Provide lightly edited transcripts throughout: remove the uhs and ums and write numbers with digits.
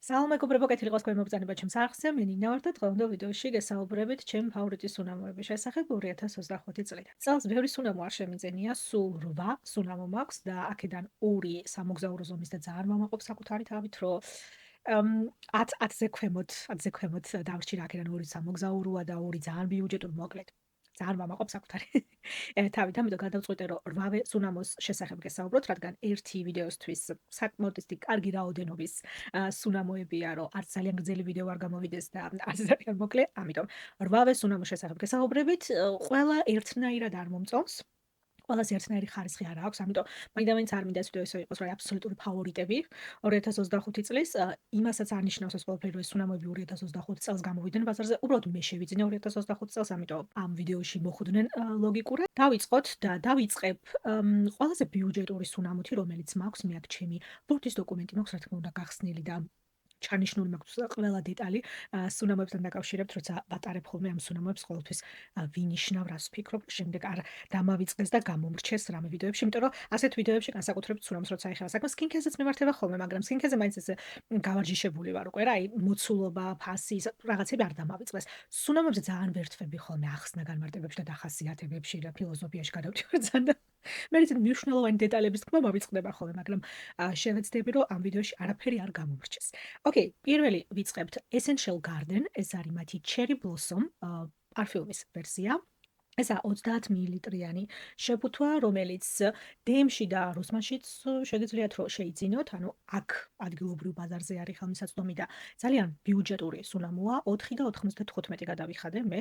სალამი მეგობრებო, კეთილი ყავს თქვენი მობრძანება ჩემს არხზე. მე ნინა ვარ და დღევანდელ ვიდეოში გესაუბრებით ჩემი ფავორიტი სუნამოების შესახებ 2025 წლიდან. წელს ბევრი სუნამო არ შემიძენია, სულ 8 სუნამო მაქვს და აქედან 2 სამოგზაურო ზომის და ძალიან მომაყოფ საკუთარი თავით, რომ 10-ზე ქვემოთ დამრჩი რა, აქედან 2 სამოგზაუროა და 2 ძალიან ბიუჯეტური, მოკლედ. ძალიან მომაყოფ საკუთარი თავით, ამიტომ გადავწყვიტე, რომ 8 სუნამოს შესახებ გესაუბროთ, რადგან ერთი ვიდეოსთვის საკმაოდ ისეთი კარგი რაოდენობის სუნამოებია, რომ არც ძალიან გრძელი ვიდეო არ გამოვიდეს და არც ძალიან მოკლე, ამიტომ 8 სუნამოს შესახებ გესაუბრებით. ყველა ერთნაირად არ მომწონს. ყველას ერთნაირი ხარისხი არ აქვს, ამიტომ მაინდა-მაინც არ მინდა ეს ვიდეო ისე იყოს, რომ აბსოლუტური ფავორიტები 2025 წლის, იმასაც არ ნიშნავს ეს ყველაფერი, რომ ეს სუნამოები 2025 წელს გამოვიდნენ ბაზარზე. უბრალოდ მე შევიძინე 2025 წელს, ამიტომ ამ ვიდეოში მოხვდნენ ლოგიკურად. დავიწყოთ და დავიწყებ ყველაზე ბიუჯეტური სუნამოთი, რომელიც მაქვს, მე აქ ჩემი ბურთის დოკუმენტი მაქვს, რა თქმა უნდა, გახსნილი და ჩანიშნული მაქვს ყველა დეტალი სუნამოებთან დაკავშირებით, როცა ვატარებ ხოლმე ამ სუნამოებს, ყოველთვის ვინიშნავ, რას ვფიქრობ, შემდეგ არ დამავიწყდეს და გამომრჩეს რამე ვიდეოებში, იმიტომ რომ ასეთ ვიდეოებში განსაკუთრებით სუნამოს როცა ეხება საქმე, სკინქეზეც მიმართება ხოლმე, მაგრამ სკინქეზე მაინც ესე გავარჯიშებული ვარ უკვე რა, აი მოცულობა, ფასი, რაღაცები არ დამავიწყდეს. სუნამოებზე ძალიან ვერთვები ხოლმე ახსნა განმარტებებში და დახასიათებებში და ფილოსოფიაში გადავდივარ ძალიან და მე ისეთ მნიშვნელოვანი დეტალების თქმა მოვიწყდება ხოლმე, მაგრამ შევეცდები, რომ ამ ვიდეოში არაფერი არ გამომრჩეს. ოკეი, პირველი ვიწყებთ Essential Garden, ეს არის მათი Cherry Blossom პარფიუმის ვერსია. ესა 30 მილilitrიანი შეფუთვა, რომელიც DM-ში და Rossmann-შიც შეგიძლიათ რომ შეიძინოთ, ანუ აქ ადგილობრივ ბაზარზე არის ხელმისაწვდომი და ძალიან ბიუჯეტური სუნამოა, 4 და 95 გადავიხადე მე.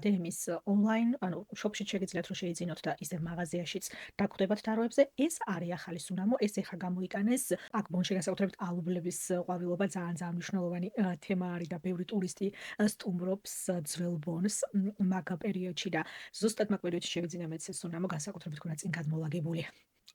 DM-ის ონლაინ, ანუ შოპში შეგიძლიათ რომ შეიძინოთ და ისე მაღაზიაშიც დაგხვდებათ თაროებზე. ეს არის ახალი სუნამო, ეს ეხა გამოიტანეს აქ ბონში განსაკუთრებით ალუბლების ყვავილობა ძალიან მნიშვნელოვანი თემა არის და ბევრი ტურისტი სტუმრობს ძველ ბონს მაგ პერიოდში და ზუსტად მაგ პერიოდში შევიძინე მეც ეს სუნამო, განსაკუთრებით ქონა წინ გადმოლაგებული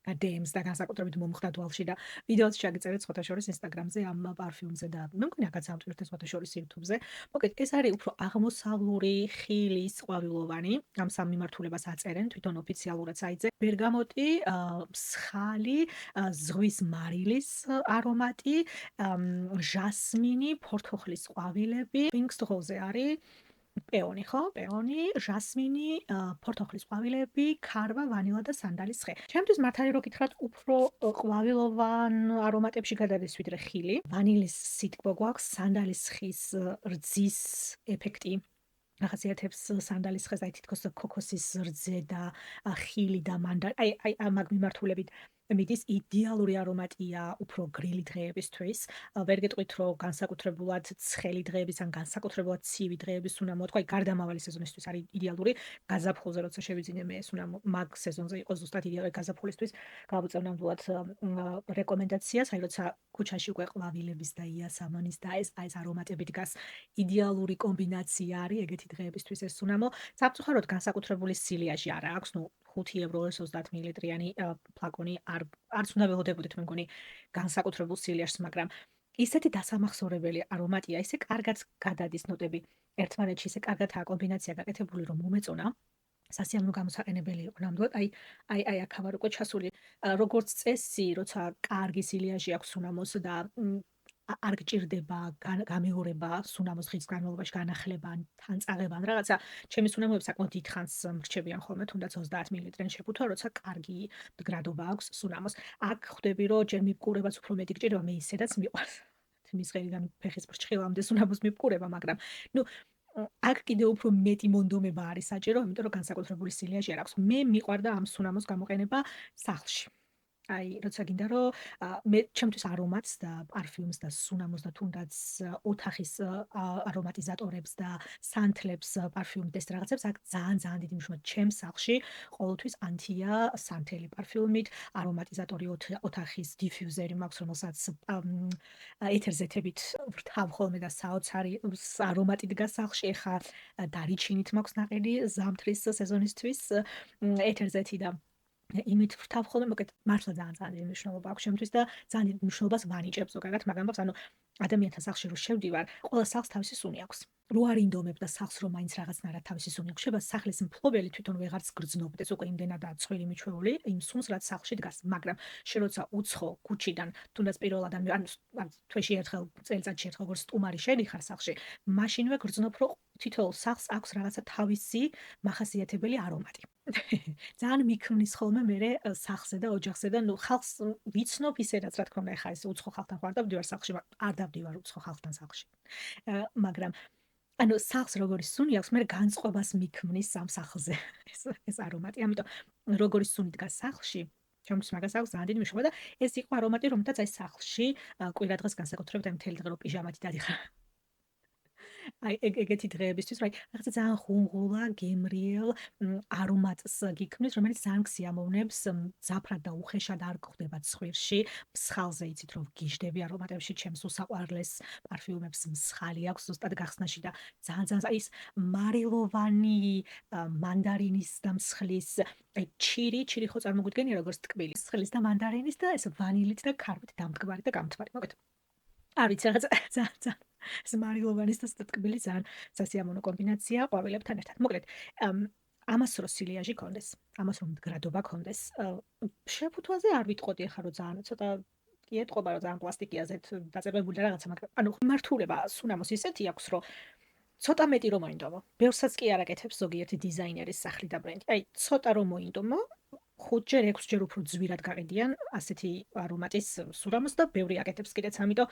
DM-ს და განსაკუთრებით მომხდა თვალში და ვიდეოც შეგეწერეთ სხვათა შორის Instagram-ზე ამ პარფიუმზე და მე მგონი აქაც ამტვირთეს სხვათა შორის YouTube-ზე. მოკლედ ეს არის უფრო აღმოსავლური ხილის ყვავილოვანი, ამ სამ მიმართულებას აწერენ თვითონ ოფიციალურად საიტზე. ბერგამოტი, მსხალი, ზღვის მარილის არომატი, ჟასმინი, ფორთოხლის ყვავილები, Pink-Rose არის პეონი, ხო? პეონი, ჟასმინი, ფორთოხლის ყვავილები, ქარვა, ვანილა და სანდალის ხე. ჩემთვის მართალი რო გითხრათ, უფრო ყვავილოვან არომატებში გადადის ვიდრე ხილი. ვანილის სიტკბო გვაქვს, სანდალის ხის რძის ეფექტი ახასიათებს სანდალის ხეს, აი თითქოს ქოქოსის რძე და ხილი და აი მაგ მიმართულებით მიდის იდეალური არომატია უფრო გრილი დღეებისთვის. ვერ გეტყვით, რომ განსაკუთრებულად ცხელი დღეების ან განსაკუთრებულად ცივი დღეების სუნამო თქვა, გარდამავალი სეზონისთვის არის იდეალური. გაზაფხულზე როცა შევიძინე მე სუნამო, მაგ სეზონზე იყო ზუსტად იდეალური გაზაფხულისთვის. გავუწევ ნამდვილად რეკომენდაციას, აი როცა ქუჩაში უკვე ყვავილების და იასამანის და ეს არომატები დგას, იდეალური კომბინაცია არის ეგეთი დღეებისთვის ეს სუნამო. სამწუხაროდ განსაკუთრებული სილიაში არა აქვს, 5 евро 30 მილilitrიანი ფლაკონი არც უნდა ველოდებოდეთ მე მგონი განსაკუთრებულ სილიაში, მაგრამ ისეთი დასამახსოვრებელი არომატია, ისე კარგად გადადის ნოტები ერთმანეთში, ისე კარგადაა კომბინაცია გაკეთებული, რომ მომეწონა. სასიამოვნო გამოსაყენებელი იყო ნამდვილად. აი აქ ვარ უკვე ჩასული. როგორც წესი, როცა კარგი სილიაში აქვს სუნამოს და არ გჭირდება გამეორება სუნამოს ხის განმავლობაში განახლება ან თან წაღება ან რაღაცა, ჩემი სუნამოები საკმაოდ დიდხანს მრჩებიან ხოლმე, თუნდაც 30 მილilitrიანი შეფუთვა, როცა კარგი მდგრადობა აქვს სუნამოს. აქ ხვდები, რომ ჯერ მიბკურებაც უფრო მეტი გჭირდება, მე ისედაც მიყვარს. თმის ღერიდან ფეხის ბრჭყილამდე სუნამოს მიბკურება, მაგრამ აქ კიდევ უფრო მეტი მონდომება არის საჭირო, იმიტომ რომ განსაკუთრებული სილიაში არ აქვს. მე მიყვარდა ამ სუნამოს გამოყენება სახლში. აი, როცა გინდა რომ მე ჩემთვის არომატს და პარფიუმს და სუნამოს და თუნდაც ოთახის არომატიზატორებს და სანთლებს, პარფიუმს ეს რაღაცებს აქ ძალიან დიდი მნიშვნელობა ჩემს სახლში ყოველთვის ანთია სანთელი პარფიუმით, არომატიზატორი ოთახის დიფიუზერი მაქვს, რომელსაც ეთერზეთებით ვრთავ ხოლმე და საოცარი არომატი დგას სახლში. ეხა დარიჩინით მაქვს ნაყიდი ზამთრის სეზონისთვის ეთერზეთი და იმით ვრთავ ხოლმე, მოკლედ მართლა ძალიან დიდი მნიშვნელობა აქვს ჩემთვის და ძალიან დიდ მნიშვნელობას ვანიჭებ ზოგადად, მაგრამ ანუ ადამიანთა სახლში რო შევდივარ, ყველა სახლს თავისი სუნი აქვს. რო არ ინდომებდა სახლს, რომ მაინც რაღაცნაირად თავისი სუნი გრჩება, სახლის მფლობელი თვითონ ვეღარც გრძნობდეს, უკვე იმდენადაა ცხვირი მიჩვეული იმ სუნს, რაც სახლში დგას. მაგრამ შენ როცა უცხო ქუჩიდან, თუნდაც პირველ ადამიან, ან თვეში ერთხელ, წელიწადში ერთხელ როგორც სტუმარი შედიხარ სახლში, მაშინვე გრძნობ, რომ თითოეულ სახლს აქვს რაღაცა თავისი მახასიათებელი არომატი. ძალიან მიქმნის ხოლმე მე სახლზე და ოჯახზე და ნუ ხალხს ვიცნობ ისედაც, რა თქმა უნდა, ეხა ეს უცხო ხალხთან ხარ და ვდივარ სახლში, არ დავდივარ უცხო ხალხთან სახლში. მაგრამ ანუ სახლს როგორი სუნი აქვს, მე განწყობას მიქმნის ამ სახლზე ეს არომატი. ამიტომ როგორი სუნი დგას სახლში, ჩემთვის მაგას აქვს ძალიან დიდი მნიშვნელობა და ეს იყო არომატი, რომელთაც აი სახლში კვირა დღეს განსაკუთრებით აი მთელი დღე რო პიჟამათი დადიხარ. აი ეგეთი დღეებისთვის, რა რაღაცა ძალიან ხუნღულა, გემრიელ არომატს გიქმნის, რომელიც ძალიან გსიამოვნებს, მძაფრად და უხეშად არ გვხვდება ცხვირში. მსხალზე იცით რომ გიждდები არომატებში, ჩემს უსაყვარლეს პარფიუმებს მსხალი აქვს ზუსტად გახსნაში და ძალიან აი ეს მარილოვანი მანდარინის და მსხლის აი ჩირი ხო წარმოგვიდგენია როგორც ტკბილი. მსხლის და მანდარინის და ეს ვანილით და ქარვით დამდგმარი და გამთბარი. მოგეთ არ ვიცი რაღაცა ძალიან ეს მარილოვანის და ტკბილი ძალიან სასიამოვნო კომბინაცია ყვავილებთან ერთად. მოკლედ, ამას რო სილიაჟი კონდეს, ამას რომ მდგრადობა კონდეს, შეფუთვაზე არ ვიტყოდი ახლა რომ ძალიან ცოტა კი ეთყობა რომ ძალიან პლასტიკია ზეთ დაწერებული და რაღაცა, მაგრამ ანუ მართულება სუნამოს ისეთი აქვს, რომ ცოტა მეტი რომ მოინდომო. ბევრსაც კი არ აკეთებს ზოგიერთი დიზაინერის სახლი და ბრენდი. აი, ცოტა რომ მოინდომო, 5-ჯერ 6-ჯერ უფრო ძვირად გაყიდიან ასეთი არომატის სურამოს და ბევრი აკეთებს კიდეც, ამიტომ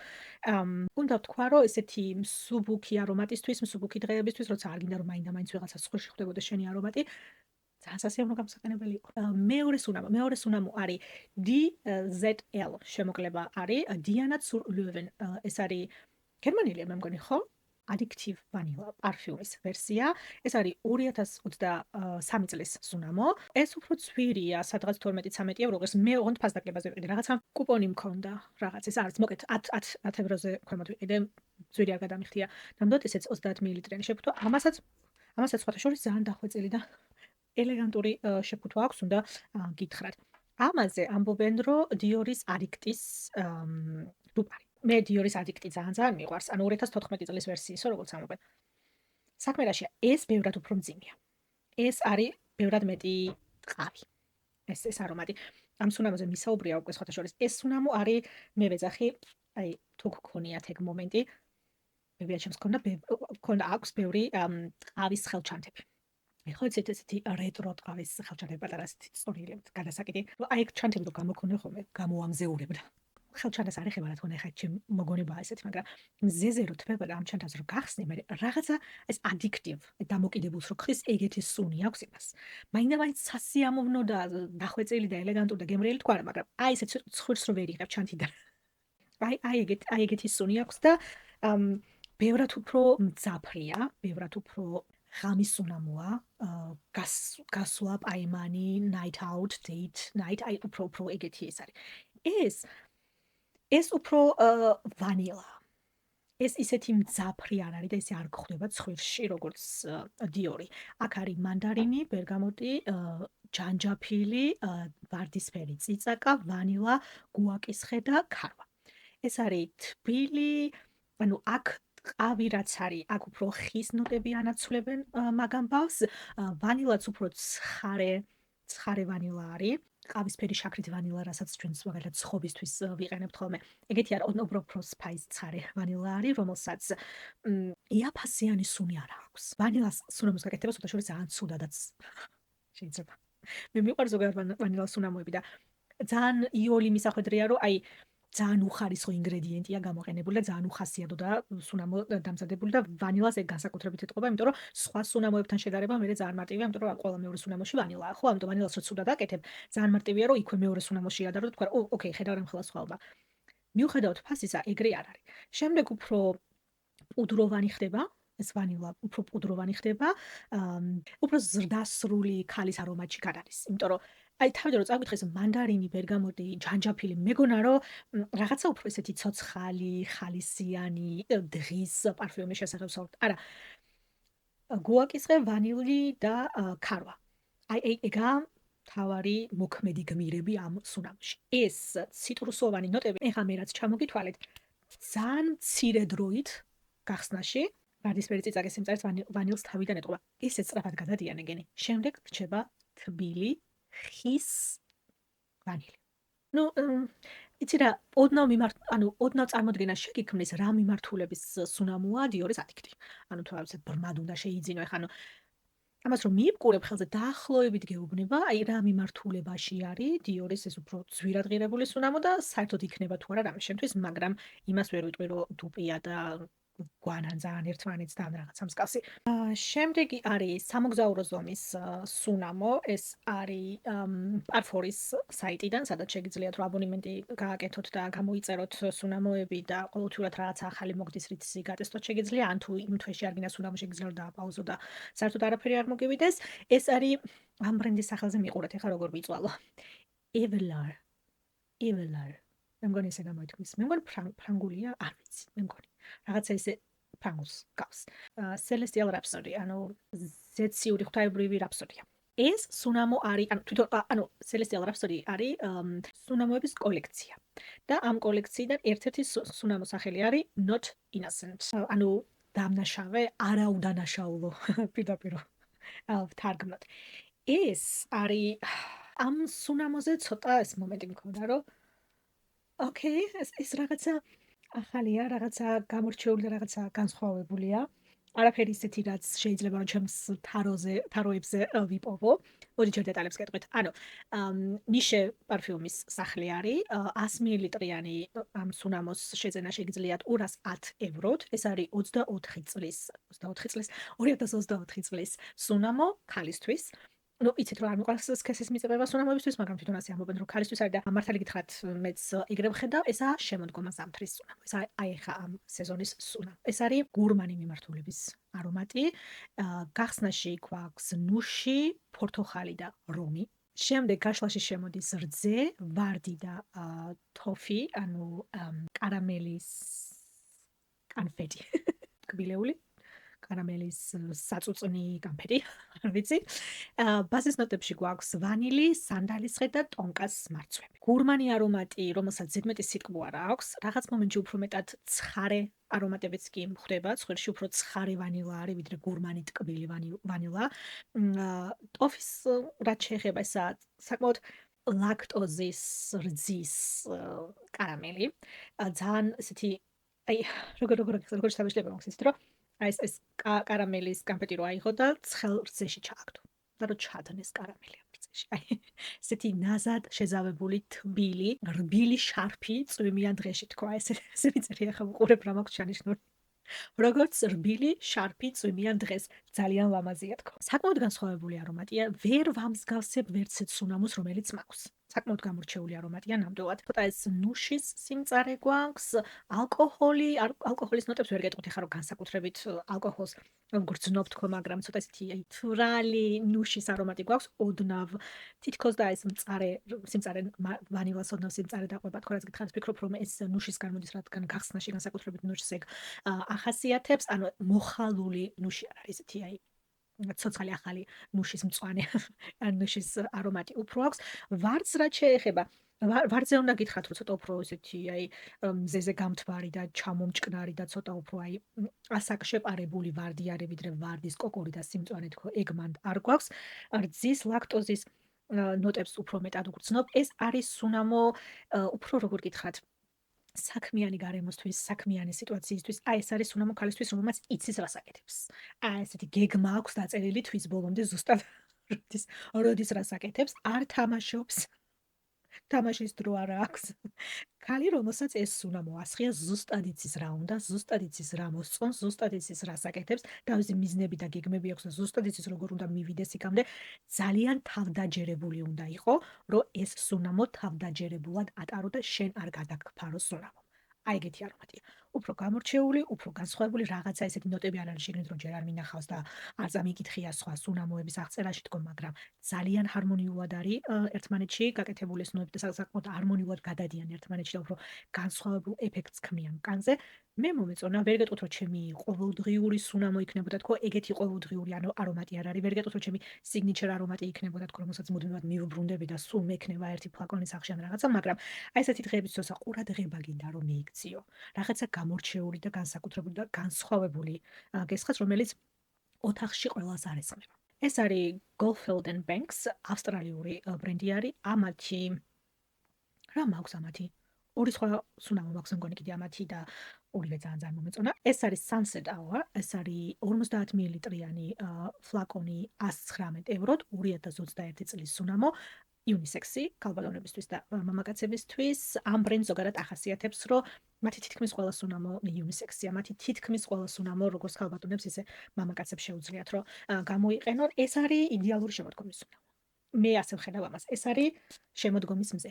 უნდა ვთქვა, რომ ესეთი მსუბუქი არომატისთვის, მსუბუქი დღეებისთვის, როცა არ გინდა რომ მაინდა-მაინც ვიღაცა სხვაში ხდებოდეს შენი არომატი, ძალიან სასიამოვნო გამოსაყენებელი იყო. მეორე სუნამო არის DZL, შემოკლება არის Diana zur Löwen. ეს არის გერმანელი, მე მგონი, ხო? Addictive Vanilla პარფიუმის ვერსია. ეს არის 2023 წლის სუნამო. ეს უფრო ცვირია, სადღაც 12-13 ევროს. მე ოღონდ ფასდაკლებაზე ვიყიდე. რაღაცა კუპონი მქონდა, რაღაც ეს არის. მოკეთ 10 ევროზე ქვემოთ ვიყიდე. ძვირი არ გადამიხდია. ნამდვილად ესეც 30 მილiliტრიანი შეფუთვა. ამასაც სხვათა შორის ძალიან დახვეწილი და ელეგანტური შეფუთვა აქვს, უნდა გითხრათ. ამაზე ამბობენ, რომ Dior-ის Addictis რუპარი. მე Dior-ის Addicti ძალიან მიყვარს. ანუ 2014 წლის ვერსიისო, როგორც ამბობენ. საქმე რაშია, ეს ბევრად უფრო მძიმეა. ეს არის ბევრად მეტი ტყავი. ეს არომატი. ამ სუნამოზე მისაუბრია უკვე სხვათა შორის. ეს სუნამო არის მე ვეძახი, აი თუ გქონიათ ეგ მომენტი, მე ვიაჩემს ქონდა აქვს ბევრი ტყავის ხელჩანთები. ხო იცით ესეთი რეტრო ტყავის ხელჩანთები პატარა ასეთი სწორიელი გადასაკიდი. აი ეგ ჩანთები რო გამოგქონე ხოლმე, გამოამზეურებდა. ხელჩანთას არ ეხება რა თქმა უნდა, ხა ჩემ მოგონებაა ესეთი, მაგრამ მზეზე რო თვება და ამ ჩანთას რო გახსნი, მე რაღაცა ეს addictive დამოკიდებულს რო ხრის, ეგეთი სუნი აქვს იმას. მაინდა-მაინც სასიამოვნო და დახვეწილი და ელეგანტური და გემრიელი თქვა რა, მაგრამ აი ესეთ ცხვირს რო ვერ იღებ ჩანთიდან. აი ეგეთი სუნი აქვს და ბევრად უფრო მძაფრია, ბევრად უფრო ღამის სუნამოა, გასვლა, პაიმანი, night out, date night, აი უფრო ეგეთი ეს არის. ეს უფრო ვანილა. ეს ისეთი მძაფრი არ არის და ესე არ გვხვდება ცხვირში, როგორც Dior-ი. აქ არის მანდარინი, ბერგამოტი, ჯანჯაფილი, ვარდისფერი წიწაკა, ვანილა, გუაკის ხე და ქარვა. ეს არის თბილი, ანუ აქ ტყავი რაც არის, აქ უფრო ხის ნოტები ანაცვლებენ მაგ ამბავს, ვანილაც უფრო ცხარე ვანილა არის. ყავისფერი შაქრით ვანილა, რასაც ჩვენს მაგალითად ცხობისთვის ვიყენებთ ხოლმე. ეგეთი არ უფრო სპაის ცხარე ვანილა არის, რომელსაც იაფასიანი სუნი არ აქვს. ვანილას სუნამოს გაკეთება სხვათა შორის ძალიან ცუდადაც შეიძლება. მე მიყვარს ზოგადად ვანილას სუნამოები და ძალიან იოლი მისახვედრია, რომ აი ძალიან უხარისხო ინგრედიენტია გამოყენებული და ძალიან უხასიათო და სუნამო დამზადებული და ვანილას ეგ განსაკუთრებით ეთყობა, იმიტომ რომ სხვა სუნამოებთან შედარება მე ძალიან მარტივია, იმიტომ რომ ყველა მეორე სუნამოში ვანილაა, ხო? ამიტომ ვანილას რო ცუდად აკეთებ, ძალიან მარტივია, რომ იქვე მეორე სუნამოში ადარო და თქვა, ოკეი, ხედავ რამ ხელა სხვაობა. მიუხედავად ფასისა, ეგრე არ არის. შემდეგ უფრო პუდროვანი ხდება, ეს ვანილა უფრო პუდროვანი ხდება, უფრო ზრდასრული ქალის არომატში გადადის, იმიტომ რომ აი თავიდან რომ წავიკითხეს მანდარინი, ბერგამოტი, ჯანჯაფილი, მეგონა რომ რაღაცა უფრო ესეთი ცოცხალი, ხალისიანი, დღის პარფიუმის შესახებ ვსაუბრობ. არა. გუაკის ხე, ვანილი და ქარვა. აი ეგა თავარი მოქმედი გმირები ამ სუნამოში. ეს ციტრუსოვანი ნოტები, ეხლა მე რაც ჩამოგითვალეთ, ძალიან მცირე დროით გახსნაში ვარდისფერი წიწაკი სიმწარეს ვანილს თავიდან ეტყობა. ისე სწრაფად გადადიან ეგენი. შემდეგ რჩება თბილი ხის ვანილი. ნუ იცი რა, ოდნავ წარმოდგენა შეგიქმნის რა მიმართულების სუნამოა დიორის ადიქტი. ანუ თუ რაღაცა ბრმად უნდა შეიძინო, ეხლა ამას რომ მიიპყურებ ხელზე დაახლოებით გეუბნება, აი რა მიმართულებაში არის დიორის ეს უფრო ძვირადღირებული სუნამო და საერთოდ იქნება თუ არა რამე შემთთვის, მაგრამ იმას ვერ ვიტყვი რომ დუპია და გვანან ძალიან ერთმანეთს და რაღაცა მსგავსი. შემდეგი არის სამოგზაურო ზომის სუნამო, ეს არის პარფორის საიტიდან, სადაც შეგიძლიათ რომ აბონემენტი გააკეთოთ და გამოიწეროთ სუნამოები და ყოველთვიურად რაღაცა ახალი მოგდის, რითიც გატესტოთ შეგიძლია, ან თუ იმ თვეში არ გინდა სუნამო შეგიძლია რომ დააპაუზო და საერთოდ არაფერი არ მოგივიდეს. ეს არის ამ ბრენდის სახელზე მიყურეთ, ეხლა როგორ ვიწვალო. Evelar. მე მგონი ესე გამოითქმის. მე მგონი ფრანგულია, არ ვიცი, მე მგონი. რაღაცა ისე ფრანგულს გავს. Celestial Rhapsody, ანუ ზეციური ღვთაებრივი რაფსოდია. ეს სუნამო არის, ანუ Celestial Rhapsody არის სუნამოების კოლექცია. და ამ კოლექციიდან ერთ-ერთი სუნამოს სახელი არის Not Innocent. ანუ დამნაშავე, არაუდანაშაულო პირდაპირ ვთარგმნოთ. ეს არის ამ სუნამოზე ცოტა ეს მომენტი მქონდა, რომ ოკეი, ეს რაღაცა ახალია, რაღაცა გამორჩეული და რაღაცა განსხვავებულია. არაფერი ისეთი, რაც შეიძლება რომ ჩემს თაროებზე ვიპოვო. მოდი ჯერ დეტალებს გეტყვით. ანუ ნიშე პარფიუმის სახლი არის, 100 მილilitrიანი ამ სუნამოს შეძენა შეგიძლიათ 210 ევროთ. ეს არის 24 წლის სუნამო ქალისთვის. ნუ იცით რომ არ მიყვარს სქესის მიწება სუნამოებისთვის, მაგრამ თვითონ ასე ამბობენ რომ ქალისთვის არის და მართალი გითხრათ მეც იგრებ ხედავ, ესაა შემოდგომა ზამთრის სუნამო. ეს აი ხა ამ სეზონის სუნამო. ეს არის გურმანი მიმართულების არომატი. გახსნაში გვაქვს ნუში, ფორთოხალი და რომი. შემდეგ გაშლაში შემოდის რძე, ვარდი და თოფი, ანუ კარამელის კანფეტი. კბილეული კარამელის საწუწნი კანფეტი, არ ვიცი. ბაზის ნოტებში გვაქვს ვანილი, სანდალისხე და ტონკას მარცვები. გურმანი არომატი, რომელსაც ზედმეტი სიტყვა არ აქვს, რაღაც მომენტში უფრო მეტად ცხარე არომატებიც კი მხვდება, ცხვირში უფრო ცხარე ვანილა არის, ვიდრე გურმანი ტკბილი ვანილა. ტოფის რაც შეეხება, ესა საკმაოდ ლაქტოზის რძის კარამელი. ძალიან ესეთი აი როგორ შევეშლება მოხსნით რომ ეს კარამელის კანფეტი რო აიღო და ცხელ რძეში ჩააგდო. და რო ჩადნეს კარამელი ამ რძეში. აი ესეთი ნაზად შეზავებული თბილი, რბილი შარფი წვიმიან დღეში თქვა. ესე ვიწერია ხა უყურებ რა მაქვს ჩანიშნული. როგორც რბილი შარფი წვიმიან დღეს ძალიან ლამაზია თქო. საკმაოდ განსხვავებული არომატია, ვერ ვამსგავსებ ვერცეთ სუნამოს, რომელიც მაქვს. საკმაოდ გამორჩეული არომატია ნამდვილად. ცოტა ეს ნუშის სიმწარე გვაქვს, ალკოჰოლის ნოტებს ვერ გეტყვით ახლა რომ განსაკუთრებით ალკოჰოლს გრძნობ თქო, მაგრამ ცოტა ესეთი თვრალი ნუშის არომატი გვაქვს, ოდნავ თითქოს და ეს სიმწარე ვანილას ოდნავ სიმწარე დაყვება თქო, რაც გითხარით, ვფიქრობ რომ ეს ნუშისგან მოდის, რადგან გახსნაში განსაკუთრებით ნუშს ეგ ახასიათებს, ანუ მოხალული ნუში არ არის ესეთი აი ცოცხალი ახალი ნუშის მწვანე ნუშის არომატი უფრო აქვს. ვარდს რაც შეეხება, ვარდზე უნდა გითხრათ რომ ცოტა უფრო ესეთი აი მზეზე გამთბარი და ჩამომჭკნარი და ცოტა უფრო აი ასაკშეპარებული ვარდი არის, ვიდრე ვარდის კოკორი და სიმწვანე თქო, ეგ მანდ არ გვაქვს. რძის ლაქტოზის ნოტებს უფრო მეტად უგრძნობ. ეს არის სუნამო უფრო როგორ გითხრათ საქმიანი გარემოსთვის, საქმიანი სიტუაციისთვის, აი ეს არის სუნამო ქალისთვის, რომელმაც იცის რას აკეთებს. აი ესეთი გეგმა აქვს დაწერილი თვის ბოლომდე ზუსტად როდის რას აკეთებს, არ თამაშობს. თამაშის დრო არ აქვს. ქალი, რომელსაც ეს სუნამო ასხია, ზუსტად იცის რა უნდა, ზუსტად იცის რა მოსწონს, ზუსტად იცის რას აკეთებს, თავისი მიზნები და გეგმები აქვს და ზუსტად იცის როგორ უნდა მივიდეს იქამდე. ძალიან თავდაჯერებული უნდა იყო, რომ ეს სუნამო თავდაჯერებულად ატარო და შენ არ გადაგფარო სუნამო. აი ეგეთი არომატია. უფრო გამორჩეული, უფრო განსხვავებული რაღაცა ესეთი ნოტები არ არის შეგნით რომ ჯერ არ მინახავს და არ წამიკითხია სხვა სუნამოების აღწერაში თქო, მაგრამ ძალიან ჰარმონიულად არის ერთმანეთში გაკეთებული ეს ნოტები და საკმაოდ ჰარმონიულად გადადიან ერთმანეთში და უფრო განსხვავებულ ეფექტს ქმნიან კანზე. მე მომეწონა, ვერ გეტყვით რომ ჩემი ყოველდღიური სუნამო იქნებოდა თქო, ეგეთი ყოველდღიური არომატი არ არის. ვერ გეტყვით რომ ჩემი სიგნიჩერ არომატი იქნებოდა თქო, რომელსაც მუდმივად მივუბრუნდები და სულ მექნება ერთი ფლაკონი სახში ან რაღაცა, მაგრამ აი ესეთი დღეების თორსა ყურადღება გინდა რომ მიიქციო. რაღაცა გამორჩეული და განსაკუთრებული და განსხვავებული გესხას, რომელიც ოთახში ყველას არ ესწრება. ეს არის Goldfield and Banks, ავსტრალიური ბრენდი არის. ამათი რა მაქვს ამათი? ორი სხვა სუნამო მაქვს მგონი კიდე ამათი და ორივე ძალიან მომეწონა. ეს არის Sunset Hour, ეს არის 50 მილilitrიანი ფლაკონი 119 ევროდ, 2021 წლის სუნამო. Unisex-ი, ქალბატონებისთვის და მამაკაცებისთვის. ამ ბრენდს ზოგადად ახასიათებს, რომ მათი თითქმის ყველა სუნამო unisex-ია, მათი თითქმის ყველა სუნამო როგორც ქალბატონებს, ისე მამაკაცებს შეუძლიათ, რომ გამოიყენონ. ეს არის იდეალური შემოდგომის სუნამო. მე ასე ვხედავ ამას. ეს არის შემოდგომის მზე.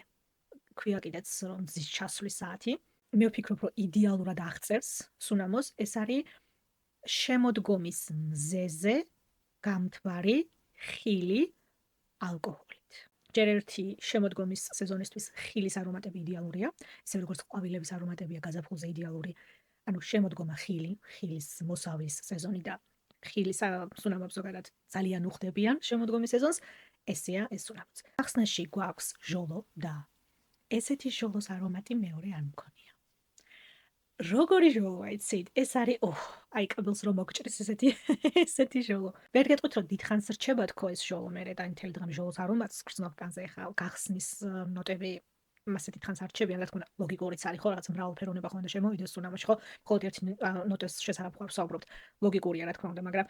ქვია კიდეც, რომ მზის ჩასვლის საათი. მე ვფიქრობ, რომ იდეალურად აღწერს სუნამოს. ეს არის შემოდგომის მზეზე გამთბარი ხილი ალკოჰოლით. ჯერ ერთი შემოდგომის სეზონისთვის ხილის არომატები იდეალურია, ისე როგორც ყვავილების არომატებია გაზაფხულზე იდეალური. ანუ შემოდგომა ხილი, ხილის მოსავლის სეზონი და ხილის სუნამობს ზოგადად ძალიან უხდებიან შემოდგომის სეზონს, ესეა ეს სუნამოც. ახსნაში გვაქვს ჟოლო და ესეთი ჟოლოს არომატი მეორე არ მქონია. როგორი ჟოლოა იცით? ეს არის, აი კაბელს რომ მოგჭრის ესეთი ჟოლო. ვერ გეტყვით, რომ დიდხანს რჩება თქო ეს ჟოლო, მერე და მთელი დღე ჟოლოს არომატს გრძნობ კანზე ხა გახსნის ნოტები მასე დიდხანს არ რჩებიან, რა თქმა უნდა, ლოგიკურიც არის, ხო, რაღაც მრავალფეროვნება ხომ უნდა შემოვიდეს სუნამოში, ხო? მხოლოდ ერთი ნოტის შესახებ ხარ ვსაუბრობთ. ლოგიკურია, რა თქმა უნდა, მაგრამ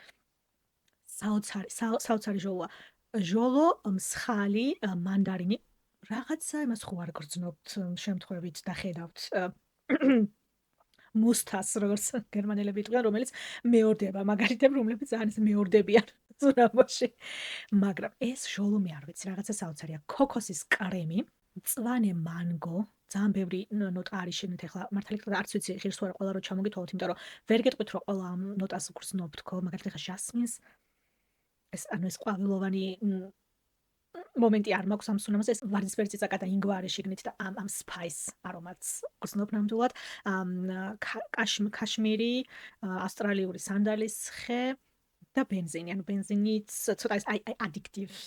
საოცარი ჟოლოა. ჟოლო, მსხალი, მანდარინი, რაღაცა იმას ხო არ გრძნობთ შემთხვევით და ხედავთ მუსთას, როგორც გერმანელები იყვნენ, რომელიც მეორდება, მაგალითად, რომლებიც ძალიან მეორდებიან სუნამოში. მაგრამ ეს ჟოლო მე არ ვიცი, რაღაცა საოცარია. ქოქოსის კრემი, მწვანე მანგო, ძალიან ბევრი ნოტა არის შეგნით ახლა. მართალი გითხრათ, არც ვიცი ღირს თუ არა ყველა რო ჩამოგითხოვოთ, იმიტომ რომ ვერ გეტყვით, რომ ყველა ამ ნოტას გრძნობთ, ხო? მაგალითად, ახლა ჟასმინს ეს ყვავილოვანი მომენტი არ მაქვს ამ სუნამოს, ეს ვარდისფერი წიწაკა და ინგვარი შიგნით და ამ სპაის არომატს გრძნობ ნამდვილად. კაშმირი, ავსტრალიური სანდალის ხე და ბენზინი. ანუ ბენზინიც ცოტა ეს აი ადიქტივს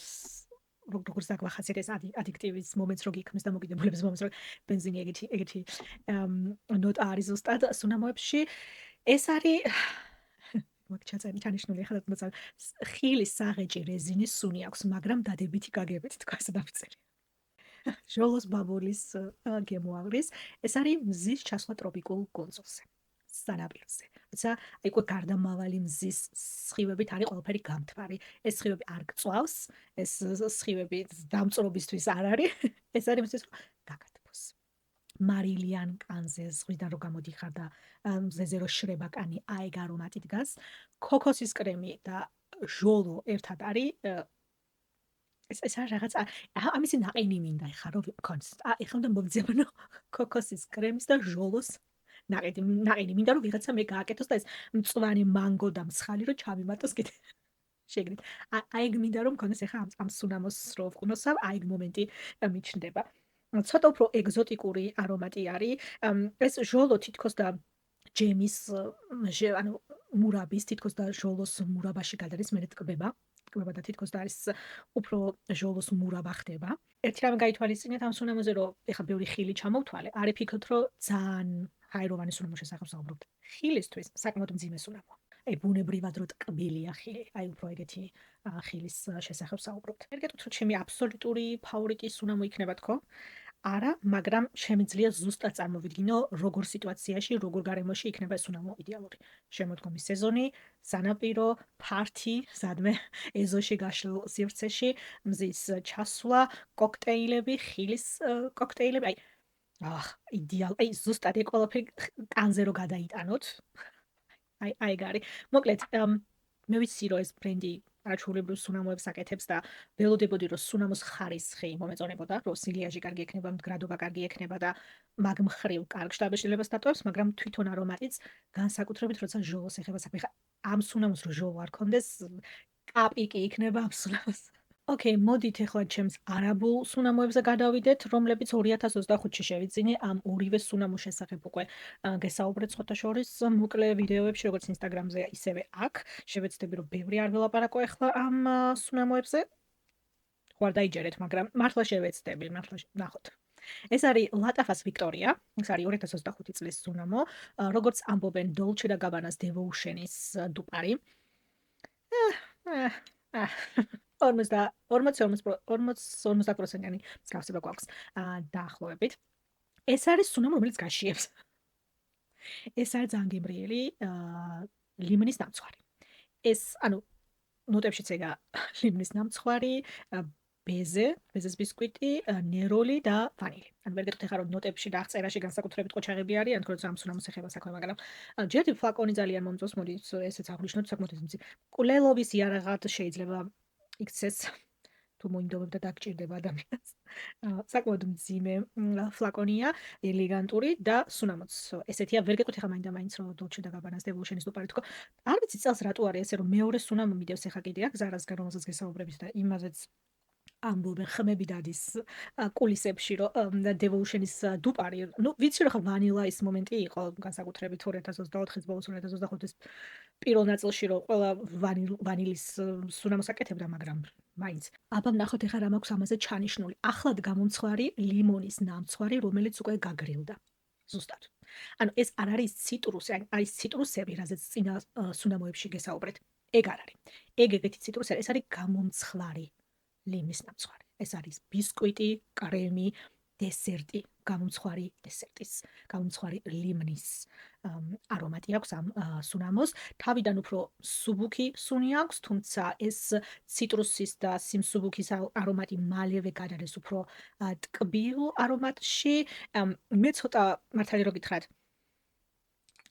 როგორც დაგვახასიათეს ადიქტივის მომენტს რო გიქმნის და მოკიდებულების მომენტს რო ბენზინი ეგეთი ნოტა არის ზუსტად სუნამოებში. ეს არის მოგჩაწერი ჩანიშნული ახლა თუმცა ხილის საღეჭი რეზინის სუნი აქვს, მაგრამ დადებითი გაგებით თქვა ასე დავწერე. ჟოლოს ბაბულის გემოავლის, ეს არის მზის ჩასვლა ტროპიკულ კუნძულზე, სანაპიროზე. თუმცა აი უკვე გარდამავალი მზის სხივებით არის ყველაფერი გამთბარი. ეს სხივები არ გწვავს, ეს სხივები დამწრობისთვის არ არის. ეს არის მისთვის რომ გაგათბოს. მარილიან კანზე ზღვიდან რო გამოდიხარ და მზეზე რო შრება კანი, აიგ არომატი დგას. ქოქოსის კრემი და ჟოლო ერთად არის. ეს არის რაღაც ამისი ნაყინი მინდა ხა რო ვიქონს. ეხლა უნდა მოგძებნო ქოქოსის კრემის და ჟოლოს ნაყინი მინდა რომ ვიღაცა მე გააკეთოს და ეს მწვანე მანგო და მსხალი რო ჩამიმატოს კიდე შეგნით. აიგ მინდა რომ მქონდეს ეხლა ამ სუნამოს რო ვყვნოსავ, აიგ მომენტი მიჩნდება. ცოტა უფრო ეგზოტიკური არომატი არის. ეს ჟოლო თითქოს და ჯემის ანუ მურაბის თითქოს და ჟოლოს მურაბაში გადადის, მე ტკბება და თითქოს და არის უფრო ჟოლოს მურაბა ხდება. ერთი რამე გაითვალისწინეთ ამ სუნამოზე, რომ ეხლა ბევრი ხილი ჩამოვთვალე, არის ფიქრობთ, რომ ძალიან ჰაეროვანი სუნამოს შესახებ საუბრობთ. ხილისთვის საკმაოდ მძიმე სუნამოა. აი ბუნებრივად რო ტკბილია ხილი, აი უფრო ეგეთი ხილის შესახებ საუბრობთ. ვერ გეტყვით, რომ ჩემი აბსოლუტური ფავორიტი სუნამო იქნება თქო? არა, მაგრამ შემიძლია ზუსტად წარმოვიდგინო, როგორ სიტუაციაში, როგორ გარემოში იქნება სუნამო იდეალური. შემოდგომის სეზონი, სანაპირო, ფართი, სადმე ეზოში გაშლილ სივრცეში, მზის ჩასვლა, კოქტეილები, ხილის კოქტეილები, იდეალ, ზუსტად ეგ ყველაფერი კანზე რო გადაიტანოთ. აი გარი. მოკლედ, მე ვიცი რომ ეს ბრენდი არაჩვეულებრივ სუნამოებს აკეთებს და ველოდებოდი რომ სუნამოს ხარისხი მომეწონებოდა, რომ სილიაჟი კარგი ექნება, მდგრადობა კარგი ექნება და მაგ მხრივ კარგ შტაბეშლებას დატოვებს, მაგრამ თვითონ არომატიც განსაკუთრებით როცა ჟოლოს ეხება საქმე. ამ სუნამოს რო ჟოლო არ კონდეს, კაპიკი იქნება ამ სუნამოს. ოკეი, მოდით ახლა ჩემს არაბულ სუნამოებზე გადავიდეთ, რომლებიც 2025-ში შევიძინე ამ ორივე სუნამოს შესახებ უკვე გესაუბრეთ სხვათა შორის მოკლე ვიდეოებში, როგორც Instagram-ზე, ისევე აქ. შევეცდები, რომ ბევრი არ ველაპარაკო ახლა ამ სუნამოებზე. ხوار დაიჯერეთ, მაგრამ მართლა შევეცდები, მართლა ნახოთ. ეს არის ლატაფას ვიქტორია, ეს არის 2025 წლის სუნამო, როგორც ამბობენ დოლჩე და გაბანას დევოუშენის დუპარი. აჰ, აჰ, 40-50%-იანი მსგავსება გვაქვს დაახლოებით. ეს არის სუნამო, რომელიც გაშიებს. ეს არის ძალიან გემრიელი ლიმონის ნამცხვარი. ეს, ანუ ნოტებშიც ეგა ლიმონის ნამცხვარი, ბეზეს ბისკვიტი, ნეროლი და ვანილი. ანუ ვერ გეტყვით ახლა რომ ნოტებში და აღწერაში განსაკუთრებით ყოჩაღები არიან, თქო რომ ამ სუნამოს ეხება საქმე, მაგრამ ჯერ ფლაკონი ძალიან მომწონს, მოდი ესეც აღვნიშნოთ, საკმაოდ მძიმე. კვლელობის იარაღად შეიძლება იქცეს თუ მოინდომებდა დაგჭირდება ადამიანს. საკმაოდ მძიმე ფლაკონია, ელეგანტური და სუნამოც ესეთია. ვერ გეტყვით ახლა მაინდა-მაინც რომ დოლჩე და გაბანას დევოუშენის დუპარი თქო. არ ვიცი წელს რატო არის ესე რომ მეორე სუნამო მიდევს ახლა კიდე აქ ზარასგან რომელსაც გესაუბრებით და იმაზეც ამბობენ ხმები დადის კულისებში რომ დევოუშენის დუპარი, ну ვიცი რომ ხა ვანილა ის მომენტი იყო განსაკუთრებით 2024 წლის ბოლოს 2025 წლის პირველ ნაწილში რომ ყველა ვანილის სუნამოს აკეთებდა, მაგრამ მაინც. აბა ნახოთ ახლა რა მაქვს ამაზე ჩანიშნული. ახლად გამომცხვარი ლიმონის ნამცხვარი, რომელიც უკვე გაგრილდა. ზუსტად. ანუ ეს არ არის ციტრუსი, არის ციტრუსები, რაზეც წინა სუნამოებში გესაუბრეთ. ეგ არ არის. ეგ ეგეთი ციტრუსი, ეს არის გამომცხვარი ლიმის ნამცხვარი. ეს არის ბისკვიტი, კრემი, დესერტი, გამომცხვარი დესერტის, გამომცხვარი ლიმნის არომატი აქვს ამ სუნამოს. თავიდან უფრო სუბუქი სუნი აქვს, თუმცა ეს ციტრუსის და სიმსუბუქის არომატი მალევე გადადის უფრო ტკბილ არომატში. მე ცოტა მართალი რო გითხრათ,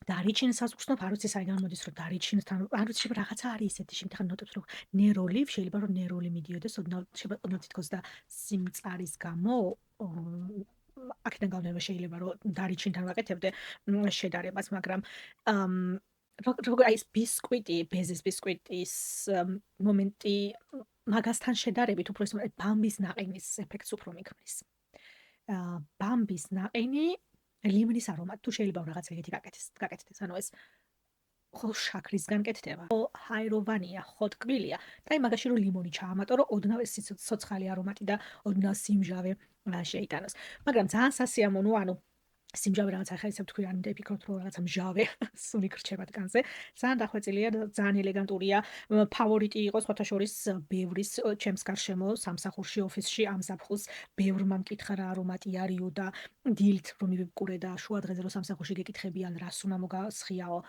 დარიჩინს ვგრძნობ, არ ვიცი საიდან მოდის რომ დარიჩინსთან, არ ვიცი რაღაცა არის ისეთი შემთხვევაში ნოტებს რომ ნეროლი, შეიძლება რომ ნეროლი მიდიოდეს, ოდნავ თითქოს და სიმწარის გამო აქედან გავნება შეიძლება რომ დარიჩინთან ვაკეთებდე შედარებას, მაგრამ როგორ აი ეს ბისკვიტი, ბეზის ბისკვიტის მომენტი მაგასთან შედარებით უფრო ის ბამბის ნაყინის ეფექტს უფრო მიქმნის. ბამბის ნაყინი ლიმნის არომატი, თუ შეიძლება რაღაც ეგეთი გაკეთდეს, ანუ ეს ხო შაქრისგან კეთდება. ხო ჰაიროვანია, ხო ტკბილია და აი მაგაში რომ ლიმონი ჩაამატო, რომ ოდნავ ეს ცოცხალი არომატი და ოდნავ სიმჟავე შეიტანოს. მაგრამ ძალიან სასიამოვნოა, ანუ სიმჟავე რაღაცა ხა ისე თქვი, არ მინდა ფიქრობთ რომ რაღაცა მჟავე სუნი გრჩება დგანზე. ძალიან დახვეწილია და ძალიან ელეგანტურია. ფავორიტი იყო სხვათა შორის ბევრის ჩემს გარშემო სამსახურში, ოფისში ამ ზაფხულს ბევრმა მკითხა რა არომატი არისო და დილით რომ მივიყურე და შუა დღეზე რომ სამსახურში გეკითხებიან რა სუნამო გასხიაო,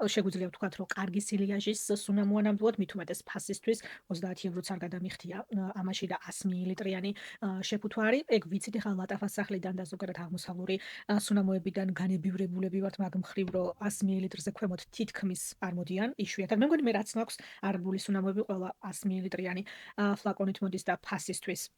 შეგვიძლია ვთქვათ რომ კარგი სილიაჟის სუნამოა ნამდვილად, მით უმეტეს ფასისთვის 30 ევროც არ გადამიხდია ამაში და 100 მილiliტრიანი შეფუთვარი. ეგ ვიცით ახლა ლატაფას სახლიდან და ზოგადად აღმოსავლური სუნამოებიდან განებივრებულები ვართ მაგ მხრივ რომ 100 მილiliტრზე ქვემოთ თითქმის არ მოდიან, იშვიათად. მე მგონი მე რაც მაქვს არბული სუნამოები ყველა 100 მილiliტრიანი ფლაკონით მოდის და ფასისთვის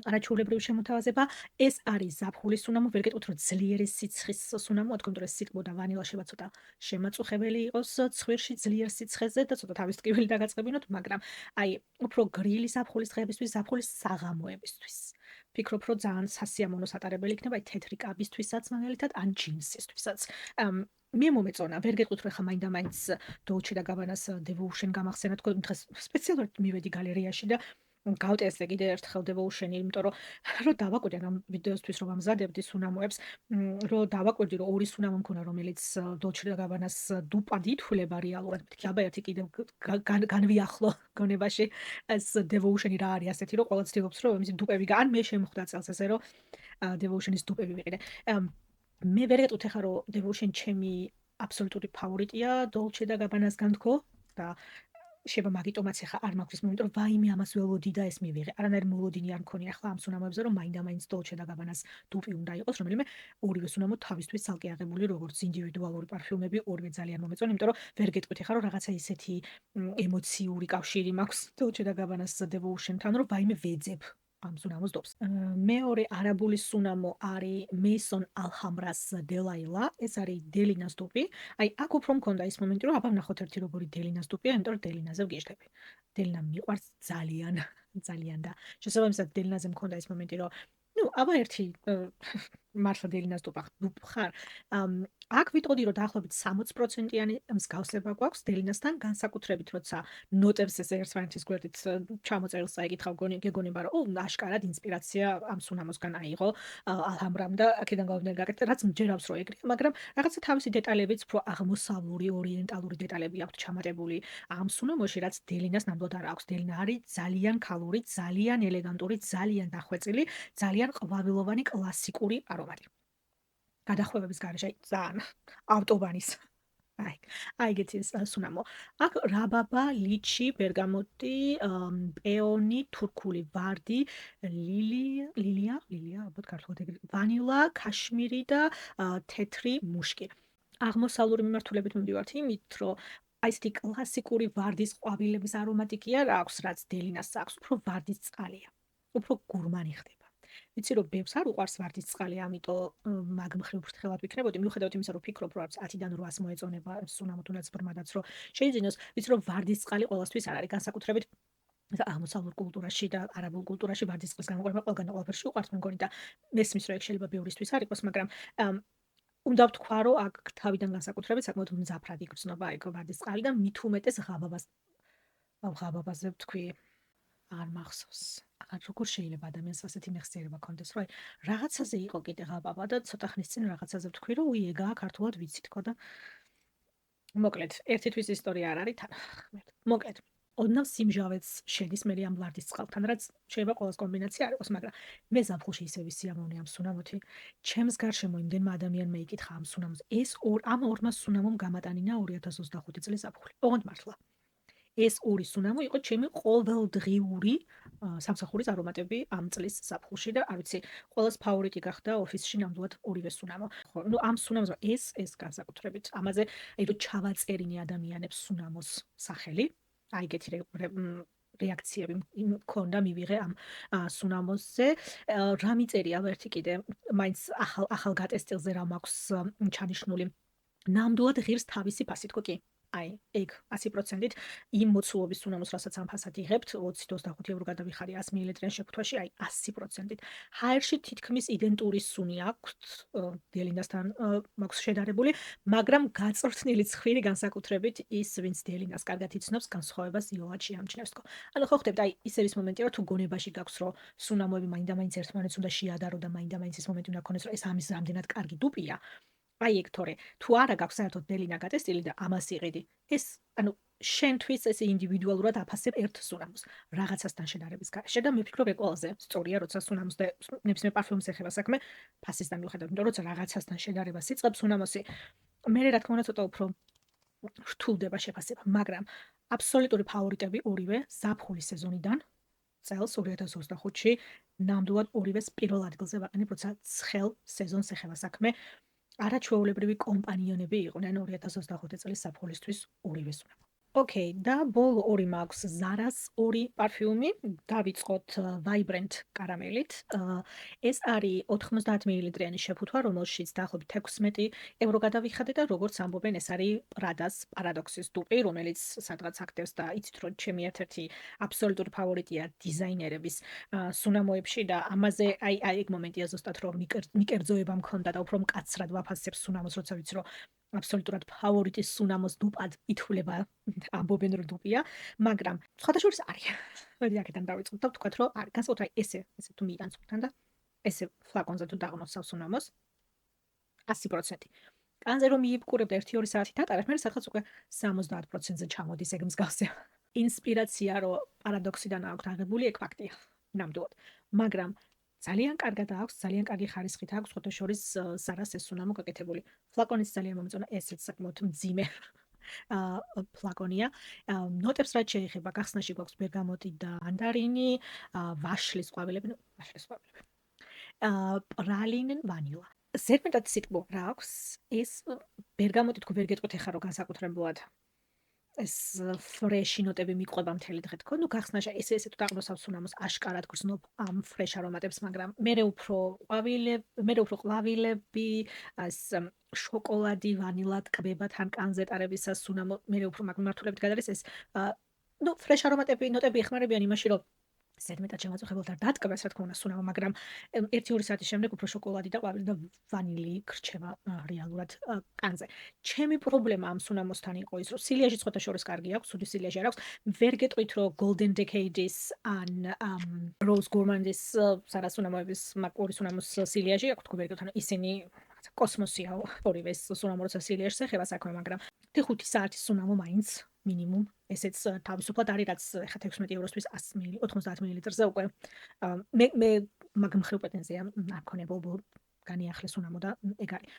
არაჩვეულებრივი შემოთავაზება. ეს არის ზაფხულის სუნამო, ვერ გეტყვით რომ ძლიერი სიცხის სუნამოა, თქო, რომ სიტყვა და ვანილა შევა ცოტა შემაწუხებელი იყოს ცხვირში ძლიერ სიცხეზე და ცოტა თავის ტკივილი დაგაწყებინოთ, მაგრამ აი უფრო გრილი ზაფხულის დღეებისთვის, ზაფხულის საღამოებისთვის. ფიქრობ რომ ძალიან სასიამოვნო სატარებელი იქნება აი თეთრი კაბისთვისაც მაგალითად ან ჯინსისთვისაც. მე მომეწონა, ვერ გეტყვით რომ ხა მაინდა-მაინც დოლჩე და გაბანას დევოუშენ გამახსენა, თქო, დღეს სპეციალურად მივედი გალერეაში და გავტესტე კიდე ერთხელ დევოუშენი, იმიტომ რომ დავაკვირდი ამ ვიდეოსთვის რომ ამზადებდი სუნამოებს, რომ დავაკვირდი რომ ორი სუნამო მქონა, რომელიც დოლჩე და გაბანას დუპად ითვლება რეალურად. მეთქი აბა ერთი კიდე განვიახლო გონებაში ეს დევოუშენი რა არის ასეთი, რომ ყველა ცდილობს რომ იმის დუპები ან მე შემხვდა წელს ესე რომ დევოუშენის დუპები ვიყიდე. მე ვერ გეტყვით ახლა რომ დევოუშენი ჩემი აბსოლუტური ფავორიტია დოლჩე და გაბანასგან თქო და შეიძლება მაგიტომაც ახლა არ მაქვს მომენტი რომ ვაიმე ამას ველოდი და ეს მივიღე. არანაირი მოლოდინი არ მქონია ახლა ამ სუნამოებზე რომ მაინდა-მაინც დოლჩე და გაბანას დუპი უნდა იყოს, რომელიმე ორივე სუნამო თავისთვის ცალკე აღებული, როგორც ინდივიდუალური პარფიუმები, ორივე ძალიან მომეწონა, იმიტომ რომ ვერ გეტყვით ახლა რომ რაღაცა ისეთი ემოციური კავშირი მაქვს დოლჩე და გაბანას დევოუშენთან, რომ ვაიმე ვეძებ ამ სუნამოს დობს. მეორე არაბული სუნამო არის მეისონ ალჰამრას დელაილა, ეს არის დელინას დუპი. აი, აქ უფრო მქონდა ის მომენტი, რომ აბა ვნახოთ ერთი როგორი დელინას დუპია, იმიტომ რომ დელინაზე ვგიჟდები. დელინა მიყვარს ძალიან, ძალიან და შესაბამისად დელინაზე მქონდა ის მომენტი, რომ აბა ერთი მართლა დელინას დუპ ხარ. აქ ვიტყოდი, რომ დაახლოებით 60%-იანი მსგავსება გვაქვს დელინასთან, განსაკუთრებით როცა ნოტებს ესე ერთმანეთის გვერდით ჩამოწერილს წაიკითხავ, გეგონება, რომ აშკარად ინსპირაცია ამ სუნამოსგან აიღო, ალჰამბრამ და აქედან გავდნე გაკეთე, რაც მჯერავს, რომ ეგრეა, მაგრამ რაღაცა თავისი დეტალებიც, უფრო აღმოსავლური, ორიენტალური დეტალები აქვთ ჩამატებული ამ სუნამოში, რაც დელინას ნამდვილად არ აქვს. დელინა არის ძალიან ქალური, ძალიან ელეგანტური, ძალიან დახვეწილი, ძალიან ყვავილოვანი კლასიკური არომატი. გადახვევების გარეშე ძალიან ავტობანის აი ეგეთი სუნამო. აქ რაბაბა, ლიჩი, ბერგამოტი, პეონი, თურქული ვარდი, ლილია, ალბათ ქართულად ეგრე, ვანილა, ქაშმირი და თეთრი მუშკი. აღმოსავლური მიმართულებით მივდივართ იმით, რომ აი ესეთი კლასიკური ვარდის ყვავილების არომატი კი არ აქვს, რაც დელინას აქვს, უფრო ვარდის წყალია. უფრო გურმანი ხდება. ვიცი რომ ბევრს არ უყვარს ვარდის წყალი, ამიტომ მაგ მხრივ ფრთხილად ვიქნებოდი, მიუხედავად იმისა, რომ ფიქრობ, რომ 10-დან 800 მოეწონება სუნამო თუნდაც ბრმადაც, რომ შეიძინოს, ვიცი რომ ვარდის წყალი ყოველთვის არ არის, განსაკუთრებით აღმოსავლურ კულტურაში და არაბულ კულტურაში ვარდის წყლის გამოყენება ყველგან ყველაფერში უყვარს მეგონი და მესმის რომ ეგ შეიძლება ბევრისთვის არ იყოს, მაგრამ უნდა ვთქვა, რომ აქ თავიდან განსაკუთრებით საკმაოდ მძაფრად იგრძნობა ეგ ვარდის წყალი და მით უმეტეს ღაბაბაზე ვთქვი, არ მახსოვს. როგორ შეიძლება ადამიანს ასეთი მეხსიერება ქონდეს, რომ რაღაცაზე იყო კიდე ღაბაბა და ცოტა ხნის წინ რაღაცაზე ვთქვი, რომ უი ეგაა ქართულად ვიცი თქო და მოკლედ, ერთი თვის ისტორია არ არის თან. მოკლედ, ოდნავ სიმჟავეც შედის მე ამ ვარდის წყალთან, რაც შეიძლება ყოველს კომბინაცია არ იყოს, მაგრამ მე ზაფხულში ისე ვისიამოვნე ამ სუნამოთი. ჩემს გარშემო იმდენმა ადამიანმა იკითხა ამ სუნამოს. ამ ორმა სუნამომ გამატანინა 2025 წლის ზაფხული. ოღონდ მართლა. ეს ორი სუნამო იყო ჩემი ყოველდღიური სამსახურის არომატები ამ წლის ზაფხულში და არ ვიცი, ყველას ფავორიტი გახდა ოფისში ნამდვილად ორივე სუნამო. ხო, ნუ ამ სუნამოს ეს განსაკუთრებით ამაზე, აი რომ ჩავაწერინე ადამიანებს სუნამოს სახელი, აი ეგეთი რეაქციები მქონდა მივიღე ამ სუნამოსზე. რა მიწერია ერთი კიდე, მაინც ახალ გატესტილზე რა მაქვს ჩანიშნული. ნამდვილად ღირს თავისი ფასი თქო კი. აი, ეგ 100%-ით იმ მოცულობის სუნამოს, რასაც ამ ფასად იღებთ, 20-25 евро გადავიხარი 100 მილილიტრიან შეფუთვაში, აი 100%-ით. ჰაერში თითქმის იდენტური სუნი აქვთ, დელინასთან მაქვს შედარებული, მაგრამ გაწვრთნილი ცხვირი განსაკუთრებით ის, ვინც დელინას კარგად იცნობს, განსხვავებას იოლად შეამჩნევს თქო. ანუ ხო ხდებთ, აი ისე ის მომენტია, რომ თუ გონებაში გაქვს, რომ სუნამოები მაინდა-მაინც ერთმანეთს უნდა შეადარო და მაინდა-მაინც ის მომენტი უნდა ქონდეს, რომ ეს ამის რამდენად კარგი დუპია. აი ეგ თორე თუ არა გაქვს საერთოდ დელინა გატესტილი და ამას იყიდი ეს ანუ შენთვის ეს ინდივიდუალურად აფასებ ერთ სუნამოს რაღაცასთან შედარების გარეშე და მე ვფიქრობ ეგ ყველაზე სწორია როცა სუნამოს და ნებისმიერ პარფიუმს ეხება საქმე ფასისთან მიუხედავად იმიტომ როცა რაღაცასთან შედარებას იწყებს სუნამოსი მე რა თქმა უნდა ცოტა უფრო რთულდება შეფასება მაგრამ აბსოლუტური ფავორიტები ორივე ზაფხულის სეზონიდან წელს 2025-ში ნამდვილად ორივეს პირველ ადგილზე ვაყენებ როცა ცხელ სეზონს ეხება საქმე არაჩვეულებრივი კომპანიონები იყვნენ 2025 წლის საფხულისთვის ორივე სუნამო. ოკეი, და ბოლო ორი მაქვს Zara-ს ორი პარფიუმი, დავიწყოთ Vibrant კარამელით. ეს არის 90 მილilitrიანი შეფუთვა, რომელშიც დაახლოებით 16 евро გადავიხადე და როგორც ამბობენ, ეს არის Prada-ს Paradox-ის დუპი, რომელიც სადღაც აქტევს და იცით რომ ჩემი ერთ-ერთი აბსოლუტური ფავორიტია დიზაინერების სუნამოებში და ამაზე აი ეგ მომენტია ზუსტად რომ მიკერძოება მქონდა და უფრო მკაცრად ვაფასებ სუნამოს, როცა ვიცი რომ აბსოლუტურად ფავორიტის სუნამოს დუპად ითვლება ამბობენ რომ დუპია, მაგრამ სხვადასხვა არის. მოდი აქედან დავიწყოთ და ვთქვათ რომ არის განსაკუთრებით ესე თუ მიიტანს უკან და ესე ფლაკონზე თუ დაღნოს სუნამოს 100%. კანზე რომ მიიპკურებ და 1-2 საათი დატარებ, მე სადღაც უკვე 70%-ზე ჩამოდის ეგ მსგავსი. ინსპირაცია რომ პარადოქსიდან აქვს აღებული ეგ ფაქტია. ნამდვილად. მაგრამ ძალიან კარგად აქვს, ძალიან კარგი ხარისხით აქვს, ხოთა შორის Zara-ს ეს სუნამო გაკეთებული. ფლაკონიც ძალიან მომწონა, ესეც საკმაოდ მძიმე ფლაკონია. ნოტებს რაც შეეხება, გახსნაში გვაქვს ბერგამოტი და მანდარინი, ვაშლის ყვავილები, პრალინი, ვანილა. ზედმეტად სიტყვა რა აქვს, ეს ბერგამოტი თქვი ვერ გეტყვით ახლა რომ განსაკუთრებულად ეს ფრეში ნოტები მიყვება მთელი დღე თქო, ნუ გახსნაშა ესე თუ დაღნოსავს სუნამოს აშკარად გრძნობ ამ ფრეშ არომატებს, მაგრამ მე უფრო ყვავილები, ეს შოკოლადი, ვანილა ტკბება თან კანზე ტარებისას სუნამო, მე უფრო მაგ მიმართულებით გადადის ეს ნუ ფრეშ არომატები, ნოტები ეხმარებიან იმაში, რომ ზედმეტად შემაწუხებელთ არ დატკბეს, რა თქმა უნდა, სუნამა, მაგრამ 1-2 საათის შემდეგ უფრო შოკოლადი და ყვავილი და ვანილი გრჩება რეალურად კანზე. ჩემი პრობლემა ამ სუნამოსთან იყო ის, რომ სილიაში სხვათაშორის კარგი აქვს, ცუდი სილიაში არ აქვს. ვერ გეტყვით, რომ Golden Decade-ის ან Rose Gourmand-ის სარასუნამოების მაკური სუნამოს სილიაში აქვს, თქვენ ვერ გეტყვით, ანუ ისინი კოსმოსია ორივე სუნამო როცა სილიაში ეხება საქმე, მაგრამ 5 საათის სუნამო მაინც მინიმუმ ესეც თავისუფლად არის, რაც ეხლა 16 ევროსთვის 100 მილი 90 მილilitrზე უკვე მე მაგ მხრივ პრეტენზია არ მქონია ბოლო განიახლეს სუნამო და ეგ არის.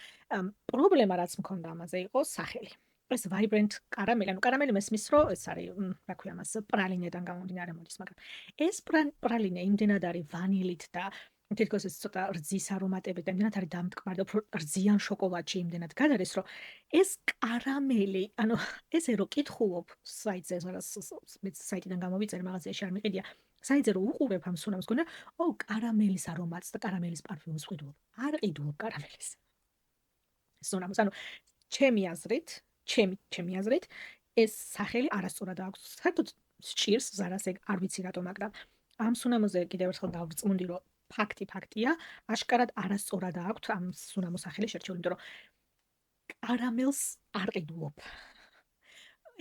პრობლემა რაც მქონდა ამაზე იყო სახელი. ეს vibrant caramel, ანუ caramel მესმის რომ ეს არის, რა ქვია მას, პრალინედან გამომდინარე მოდის, მაგრამ ეს პრალინე იმდენად არის ვანილით და თითქოს ეს ცოტა რძის არომატებით და იმდენად არის დამტკბარი და უფრო რძიან შოკოლადში იმდენად გადადეს, რომ ეს კარამელი, ანუ ესე რომ კითხულობ საიტზე, რაღაც მეც საიტიდან გამოვიწერე, მაღაზიაში არ მიყიდია. საიტზე რომ უყურებ ამ სუნამს, გქონდა, ო, კარამელის არომატს და კარამელის პარფიუმს ვყიდულობ. არ ყიდულობ კარამელის. სუნამოს, ანუ ჩემი აზრით, ეს სახელი არასწორად აქვს. საერთოდ სჭირს ზარას ეგ არ ვიცი რატო, მაგრამ ამ სუნამოზე კიდევ ერთხელ დავწმუნდი, რომ ფაქტია, აშკარად არასწორად აქვს ამ სუნამოს სახელი შერჩეული, იმიტომ რომ კარამელს არ ყიდულობ.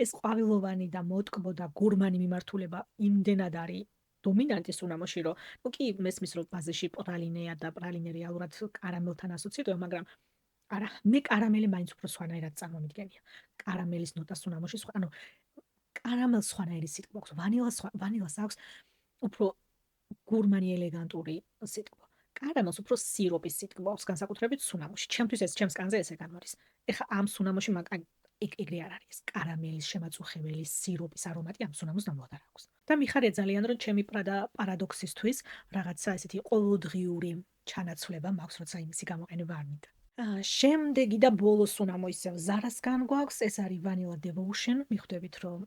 ეს ყვავილოვანი და მოტკბო და გურმანი მიმართულება იმდენად არის დომინანტი სუნამოში, რომ ნუ კი მესმის, რომ ბაზეში პრალინეა და პრალინე რეალურად კარამელთან ასოცირდება, მაგრამ არა, მე კარამელი მაინც უფრო სხვანაირად წარმომიდგენია. კარამელის ნოტა სუნამოში სხვა, ანუ კარამელს სხვანაირი სიტყვა აქვს, ვანილას აქვს უფრო გურმანი ელეგანტური სიტყვა. კარამელს უფრო სიროპის სიტყვა აქვს განსაკუთრებით სუნამოში. ჩემთვის ეს ჩემს კანზე ესე გამოდის. ეხლა ამ სუნამოში ეგრე არ არის. კარამელის შემაწუხებელი სიროპის არომატი ამ სუნამოს ნამდვილად არ აქვს. და მიხარია ძალიან, რომ ჩემი პარადოქსისთვის რაღაცა ესეთი ყოველდღიური ჩანაცვლება მაქვს, როცა იმისი გამოყენება არ მინდა. შემდეგი და ბოლო სუნამო ისევ ზარასგან გვაქვს, ეს არის Vanilla Devotion. მიხვდებით, რომ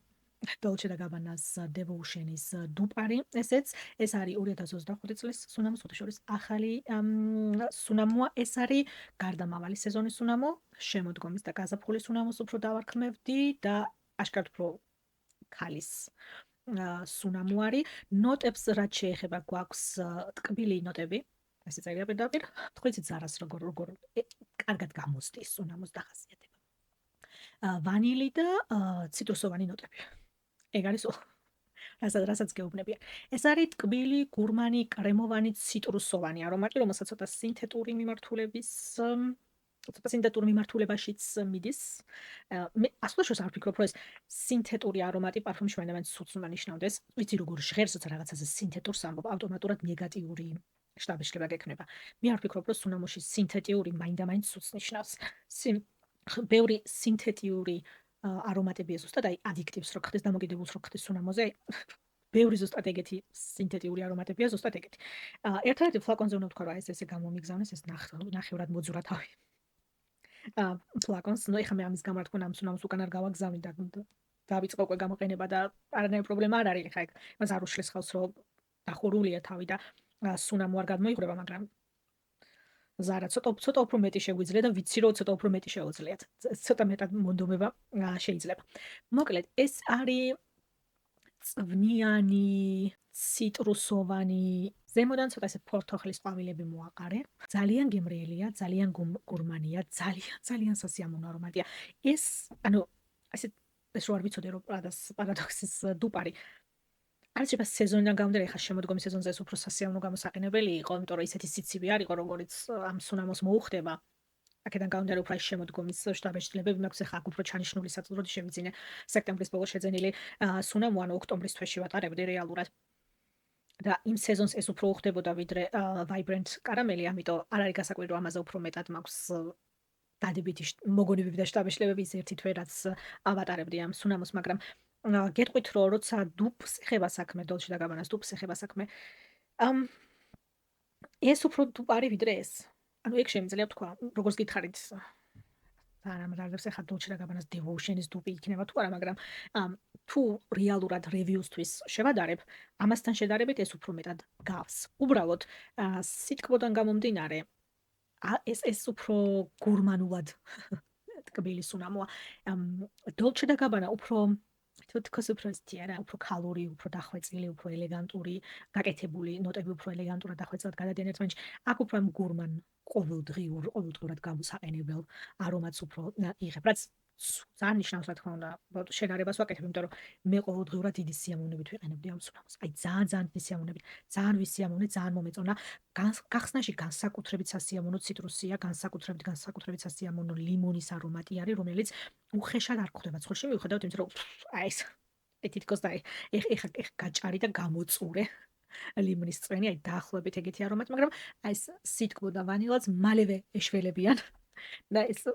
Dolce & Gabbana-ს Devotion-ის დუპარი, ეს არის 2025 წლის სუნამო, შორის ახალი სუნამოა, ეს არის გარდამავალი სეზონის სუნამო, შემოდგომის და გაზაფხულის სუნამოს უფრო დავარქმევდი და აშკარად უფრო ქალის სუნამო არის. ნოტებს რაც შეეხება გვაქვს ტკბილი ნოტები, ესე წერია პირდაპირ, თქვენც ზარას როგორ კარგად გამოსდის სუნამოს დახასიათება. ვანილი და ციტრუსოვანი ნოტები. ეგ არის რასაც გეუბნებიან. ეს არის ტკბილი, გურმანი, კრემოვანი, ციტრუსოვანი არომატი, რომელსაც ცოტა სინთეტური მიმართულებაშიც მიდის. მე ასლაშოს არ ვფიქრობ, რომ ეს სინთეტური არომატი პარფუმში მაინც სულს ნიშნავდეს. ვიცი როგორ ჟღერს, როცა რაღაცაზე სინთეტურს ამბობ, ავტომატურად ნეგატიური შტაბიშლება გექნება. მე არ ვფიქრობ, რომ სუნამოში სინთეტიური მაინც სულს ნიშნავს. ბევრი სინთეტიური არომატებია ზუსტად, აი ადიქტივს რო ხდეს, დამოკიდებულს რო ხდეს სუნამოზე, ბევრი ზუსტად ეგეთი სინთეტიური არომატებია ზუსტად ეგეთი. ერთადერთი ფლაკონზე უნდა ვთქვა, რომ ეს ესე გამომიგზავნეს, ეს ნახევრად მოძურა თავი. ფლაკონს, ნუ ეხლა მე ამის გამო რა თქმა უნდა ამ სუნამოს უკან არ გავაგზავნი და დავიწყო უკვე გამოყენება და არანაირი პრობლემა არ არის, ეხლა მას არ უშლის ხელს, რომ დახურულია თავი და სუნამო არ გადმოიღრება, მაგრამ ზარა ცოტა უფრო მეტი შეგვიძლია და ვიცი რომ ცოტა უფრო მეტი შეუძლიათ. ცოტა მეტად მონდომება შეიძლება. მოკლედ, ეს არის წვნიანი, ციტრუსოვანი, ზემოდან ცოტა ესე ფორთოხლის ყვავილები მოაყარე. ძალიან გემრიელია, ძალიან გურმანია, ძალიან სასიამოვნო არომატია. ეს, ანუ ეს რო არ ვიცოდე რომ პარადოქსის დუპარი არ შეიძლება სეზონიდან გამომდინარე, ხა შემოდგომის სეზონზე ეს უფრო სასიამოვნო გამოსაყენებელი იყო, იმიტომ რომ ისეთი სიცივე არ იყო, როგორც ამ სუნამოს მოუხდება. აქედან გამომდინარე, უფრო შემოდგომის შტაბეშტილებები მაქვს, ხა აქ უფრო ჩანიშნული საწვროდი შევიძინე სექტემბრის ბოლოს შეძენილი სუნამო, ანუ ოქტომბრის თვეში ვატარებდი რეალურად. და იმ სეზონს ეს უფრო უხდებოდა ვიდრე Vibrant Caramel, ამიტომ არ არის გასაკვირი, რომ ამაზე უფრო მეტად მაქვს დადებითი მოგონებები და შტაბეშტილებების ერთი თვე, რაც ავატარებდი ამ სუნამოს, მაგრამ გეტყვით, რომ როცა დუპს ეხება საქმე, Dolce & Gabbana-ს დუპს ეხება საქმე, ეს უფრო დუპარი ვიდრე ეს. ანუ ეგ შემიძლია თქვა, როგორც გითხარით, არამრავლებს ეხა Dolce & Gabbana-ს Devotion-ის დუპი იქნება თუ არა, მაგრამ თუ რეალურად reviews-თვის შევადარებ, ამასთან შედარებით ეს უფრო მეტად გავს. უბრალოდ სიტყვიდან გამომდინარე, ეს უფრო გურმანულად ტკბილი სუნამოა. Dolce & Gabbana უფრო თითქოს უფრო ზუსტი არა, უფრო ქალური, უფრო დახვეწილი, უფრო ელეგანტური, გაკეთებული ნოტები უფრო ელეგანტურად დახვეწილად გადადიან ერთმანეთში. აქ უფრო ამ გურმან ყოველდღიურად გამოსაყენებელ არომატს უფრო იღებ, რაც ძალიან ნიშნავს, რა თქმა უნდა, შედარებას ვაკეთებ, იმიტომ რომ მე ყოველდღიურად დიდი სიამოვნებით ვიყენებდი ამ სუნამოს. აი ძალიან დიდი სიამოვნებით, ძალიან ვისიამოვნე, ძალიან მომეწონა. გახსნაში განსაკუთრებით სასიამოვნო ციტრუსია, განსაკუთრებით სასიამოვნო ლიმონის არომატი არის, რომელიც უხეშად არ გვხვდება ცხოველში, მიუხედავად იმისა, რომ აი ეს თითქოს და ეხ გაჭარი და გამოწურე ლიმონის წვენი, აი დაახლოებით ეგეთი არომატი, მაგრამ აი ეს სითბო და ვანილაც მალევე ეშველებიან და ეს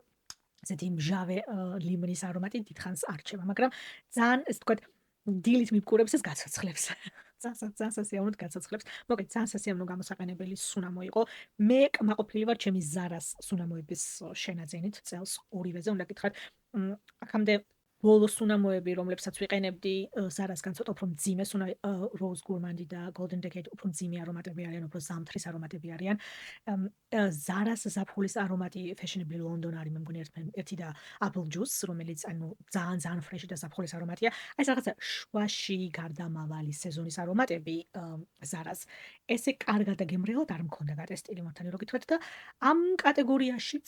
ესეთი მჟავე ლიმონის არომატი დიდხანს არ რჩება, მაგრამ ძალიან ეს თქვა დილით მიბკურებს ეს გაცოცხლებს. ძალიან სასიამოვნოდ გაცოცხლებს. მოკლედ ძალიან სასიამოვნო გამოსაყენებელი სუნამო იყო. მე კმაყოფილი ვარ ჩემი ზარას სუნამოების შენაძენით წელს ორივეზე უნდა გითხრათ. აქამდე ბოლო სუნამოები, რომლებსაც ვიყენებდი, ზარასგან ცოტა უფრო მძიმე Rose Gourmand და Golden Decade უფრო მძიმე არომატები არიან, უფრო ზამთრის არომატები არიან. ზარას ზაფხულის არომატი Fashionable London არის, მე მგონი ერთი და Apple Juice, რომელიც ანუ ძალიან ფრეში და ზაფხულის არომატია. აი ეს რაღაცა შვაში გარდამავალი სეზონის არომატები ზარას. ესე კარგად და გემრიელად არ მქონდა გატესტილი მართალი რო გითხრათ და ამ კატეგორიაშიც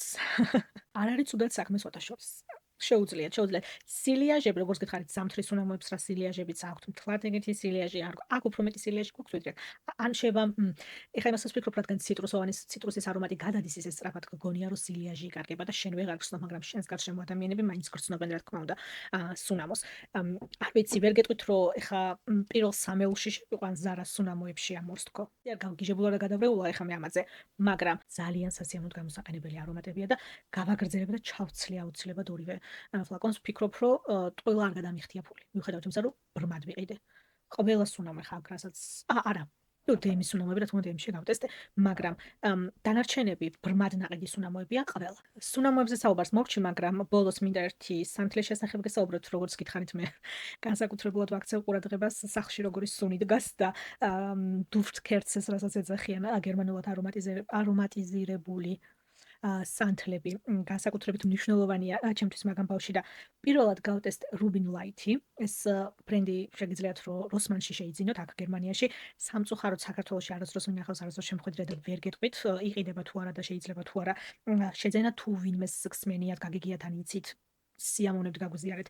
არ არის ცუდად საქმე სოთაშორის. შეუძლიათ. სილიაჟები, როგორც გითხარით, ზამთრის სუნამოებს რა სილიაჟებიც აქვთ, მთლად ეგეთი სილიაჟი არ აქვს. აქ უფრო მეტი სილიაჟი გვაქვს ვიდრე. ან შევა, ეხლა იმასაც ვფიქრობ, რადგან ციტრუსის არომატი გადადის ისე სწრაფად, გონია რომ სილიაჟი იკარგება და შენ ვეღარ გრძნობ, მაგრამ შენს გარშემო ადამიანები მაინც გრძნობენ, რა თქმა უნდა, სუნამოს. არ ვიცი, ვერ გეტყვით, რომ ეხლა პირველ სამეულში შევიყვან ზარას სუნამოებში ამორს თქო. არ გავგიჟებულა და გადავრეულა ეხლა მე ამაზე, მაგრამ ძალიან სასიამოვნოდ გამოსაყენებელი არომატებია და გავაგრძელებ და ჩავცლი აუცილებლად ორივე ფლაკონს. ვფიქრობ, რომ ტყუილა არ გადამიხდია ფული. მიუხედავად იმისა, რომ ბრმად ვიყიდე. ყველა სუნამო ხა აქ რასაც არა. დემის სუნამოები რა თქმა უნდა იმში გავტესტე, მაგრამ დანარჩენები ბრმად ნაყიდი სუნამოებია ყველა. სუნამოებზე საუბარს მოვჩი, მაგრამ ბოლოს მინდა ერთი სანთლის შესახებ გესაუბროთ, როგორც გითხარით მე განსაკუთრებულად ვაქცევ ყურადღებას სახლში როგორი სუნი დგას და დუფტ კერცეს რასაც ეძახიან გერმანულად არომატიზირებული სანთლები განსაკუთრებით მნიშვნელოვანია ჩემთვის მაგამ ბავში და პირველად გავტესტ Rubin Light-ი. ეს ბრენდი შეგიძლიათ რომ როსმანში შეიძინოთ აქ გერმანიაში. სამწუხაროდ საქართველოში არასდროს მინახავს, არასდროს შემხვედრია და ვერ გეტყვით, იყიდება თუ არა და შეიძლება თუ არა შეძენა თუ ვინმეს გსმენიათ, გაგიგიათ ან იცით. სიამოვნებთ გაგვიზიარეთ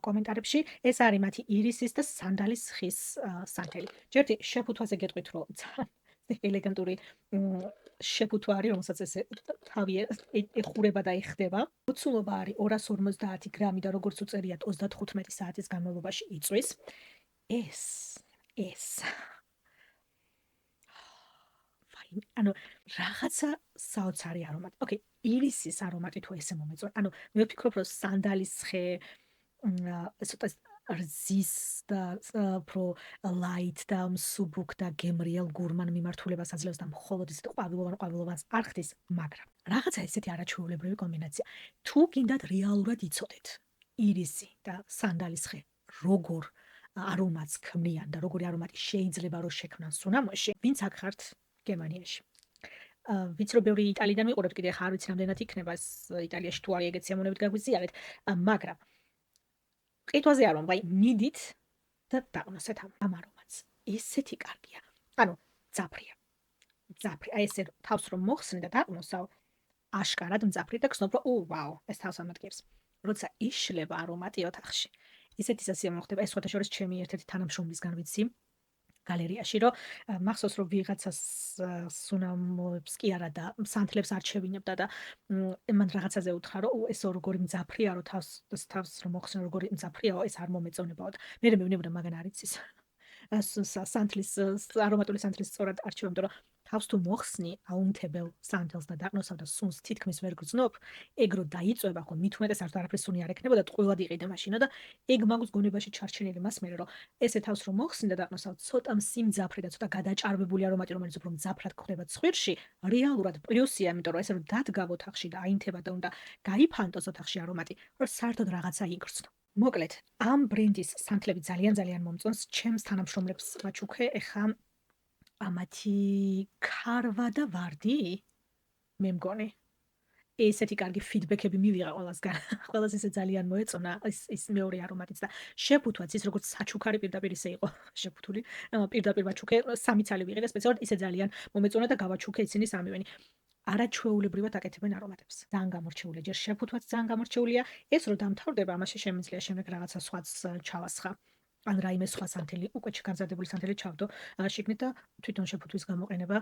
კომენტარებში. ეს არის მათი ირისის და სანდალის ხის სანთელი. ჯერტი შეფუთვაზე გეტყვით რომ ელეგანტური შეფუთვა არის, რომელსაც ესე თავი ეხურება და ეხდება. მოცულობა არის 250 გრამი და როგორც უწერიათ 35 საათის განმავლობაში იწვის. ეს ანუ რაღაცა საოცარი არომატი. ოკეი, ირისის არომატი თუ ესე მომეწონა. ანუ მე ვფიქრობ, რომ სანდალის ხე ცოტა რძის და უფრო light და მსუბუქ და გემრიელ გურმან მიმართულებას აძლევს და მხოლოდ ისეთ ყვავილოვანს არ ხდის, მაგრამ რაღაცა ესეთი არაჩვეულებრივი კომბინაცია. თუ გინდათ რეალურად იცოდეთ ირისი და სანდალის ხე როგორ არომატს ქმნიან და როგორი არომატი შეიძლება რომ შექმნან სუნამოში, ვინც აქ ხართ გერმანიაში. ვიცი რომ ბევრი იტალიიდან მიყურებთ, კიდე ხარ ვიცი რამდენად იქნება ეს იტალიაში თუ არის ეგეთ სიამოვნებით გაგვიზიარეთ, მაგრამ ყითვაზე არ ვამბობ, მიდით და დაგნოსეთ ამ არომატს. ესეთი კარგია. ანუ ძაფრია. აი ესე თავს რომ მოხსნი და დაგნოსავ, აშკარად მძაფრი და გსნობ რომ ვაუ, ეს თავს ამადგებს. როცა იშლება არომატი ოთახში. ისეთი სასიამოვნო ხდება, ეს სხვათაშორის ჩემი ერთ-ერთი თანამშრომლისგან ვიცი. გალერეაში რომ მახსოვს რომ ვიღაცას სუნამოებს კი არა და სანთლებს არ შევინებდა და მან რაღაცაზე უთხრა რომ ეს როგორი მძაფრია რომ თავს რომ მოხსნე როგორი მძაფრიაო ეს არ მომეწონებაო და მე მეუბნებოდა მაგან არ იცის სანთლის არომატული სანთლის სწორად არჩევ, იმიტომ რომ თავს თუ მოხსნი აუნთებელ სანთელს და დაკნოსავ და სუნს თითქმის ვერ გრძნობ, ეგ რო დაიწובה ხო მით უმეტეს არც არაფრის სუნი არ ექნებოდა, ტყუილად იყიდა მაშინა და ეგ მაგუს გონებაში ჩარჩენილი მას მერე რომ ესე თავს რომ მოხსნი და დაკნოსავ, ცოტა სიმძაფრე და ცოტა გადაჭარბებული არომატი, რომელიც უფრო მძაფრად გვხვდება ცხვირში, რეალურად პლუსია, იმიტომ რომ ესე რომ დადგავ ოთახში და აინთება და უნდა გაიფანტოს ოთახში არომატი, რომ საერთოდ რაღაცა იგრძნო. მოკლედ, ამ ბრენდის სანთლები ძალიან მომწონს. ჩემს თანამშრომლებს ვაჩუქე, ეხა ამათი ქარვა და ვარდი მე მგონი. ესეთი კარგი ფიდბექები მივიღე ყველასგან. ყველას ესე ძალიან მოეწონა ის მეორე არომატიც და შეფუთვაც ის როგორც საჩუქარი პირდაპირ ისე იყო შეფუთული. პირდაპირ ვაჩუქე 3 ცალი ვიღე და სპეციალურად ისე ძალიან მომეწონა და გავაჩუქე ისინი სამივენი. არაჩვეულებრივად აკეთებენ არომატებს. ძალიან გამორჩეულია. ჯერ შეფუთვაც ძალიან გამორჩეულია. ეს რო დამთავრდება, ამაში შემიძლია შემდეგ რაღაცა სხვაც ჩავასხა. ან რაიმე სხვა სანთელი, უკვე განზადებული სანთელი ჩავდო შიგნით და თვითონ შეფუთვის გამოყენება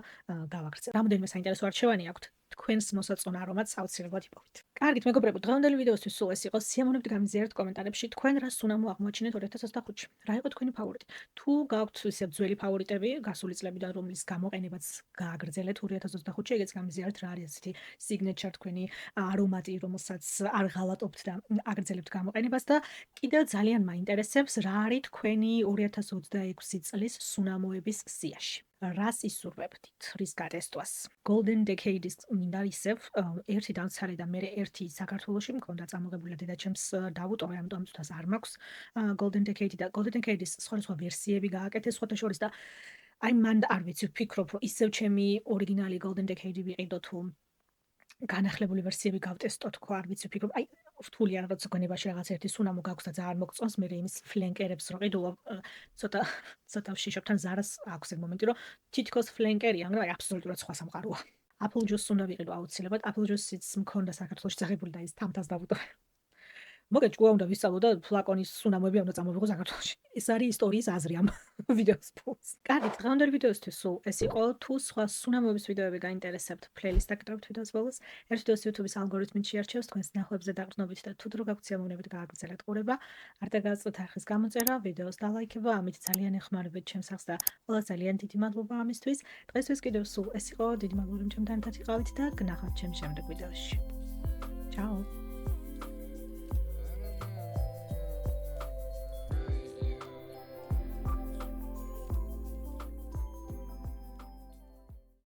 გავაგრძელო. რამოდენიმე საინტერესო არჩევანი აქვთ. თქვენს მოსაწონა არომატს აუცილებლად იპოვეთ. კარგით, მეგობრებო, დღევანდელი ვიდეოსთვის სულ ეს იყო. სიამოვნებთ გამიზიარებთ კომენტარებში თქვენ რას უნამო აღმოაჩინეთ 2025-ში. რა იყო თქვენი ფავორიტი? თუ გაქვთ ისე ძველი ფავორიტები გასული წლებიდან, რომლის გამოყენებაც გააგრძელეთ 2025-ში, ეგეც გამიზიარებთ რა არის ესეთი signature თქვენი არომატი, რომელსაც არ ღალატობთ და აგრძელებთ გამოყენებას და კიდევ ძალიან მაინტერესებს რა არის თქვენი 2026 წლის სუნამოების სიაში. რას ისურვებდით რის გატესტვას? Golden Decade-ის მინდა ისევ ერთი დამცარე და მე ერთი საქართველოში მქონდა წამოღებული დედაჩემს დავუტოვე, ამიტომ ამ წუთას არ მაქვს Golden Decade და Golden Decade-ის სხვა ვერსიები გააკეთეს სხვათა შორის და აი მან არ ვიცი ვფიქრობ რომ ისევ ჩემი ორიგინალი Golden Decade ვიყიდო თუ განახლებული ვერსიები გავტესტო თქო, არ ვიცი ვფიქრობ, აი რთულია როცა გონებაში რაღაც ერთი სუნამო გაქვს და ძალიან მოგწონს, მე იმის ფლენკერებს რო ყიდულობ, ცოტა ვშიშობ, თან ზარას აქვს ეგ მომენტი, რომ თითქოს ფლენკერია, მაგრამ აი აბსოლუტურად სხვა სამყაროა. Apple Juice უნდა ვიყიდო აუცილებლად, Apple Juice-იც მქონდა საქართველოში წაღებული და ის თამთას დავუტოვე. მოგეჭ გუა უნდა ვისწავლო და ფლაკონის სუნამოები უნდა წამოვიღო საქართველოში. ეს არის ისტორიის აზრი ამ ვიდეოს ფულს. კარგით, დღევანდელი ვიდეოსთვის სულ ეს იყო. თუ სხვა სუნამოების ვიდეოები გაინტერესებთ, პლეილისტ აკეთებთ ვიდეოს ბოლოს. ერთ ვიდეოს YouTube-ის ალგორითმით შეარჩევს თქვენს ნახვებზე დაყრდნობით და თუ დრო გაქვთ სიამოვნებით გააგრძელეთ ყურება. არ დაგაწყვეტ ახლის გამოწერა, ვიდეოს დალაიქება, ამით ძალიან ეხმარებით ჩემს სახს და ყველას ძალიან დიდი მადლობა ამისთვის. დღესთვის კიდევ სულ ეს იყო. დიდი მადლობა რომ ჩემთან ერთად იყავით და გნახავთ ჩემს შემდეგ ვიდეოში. Ciao.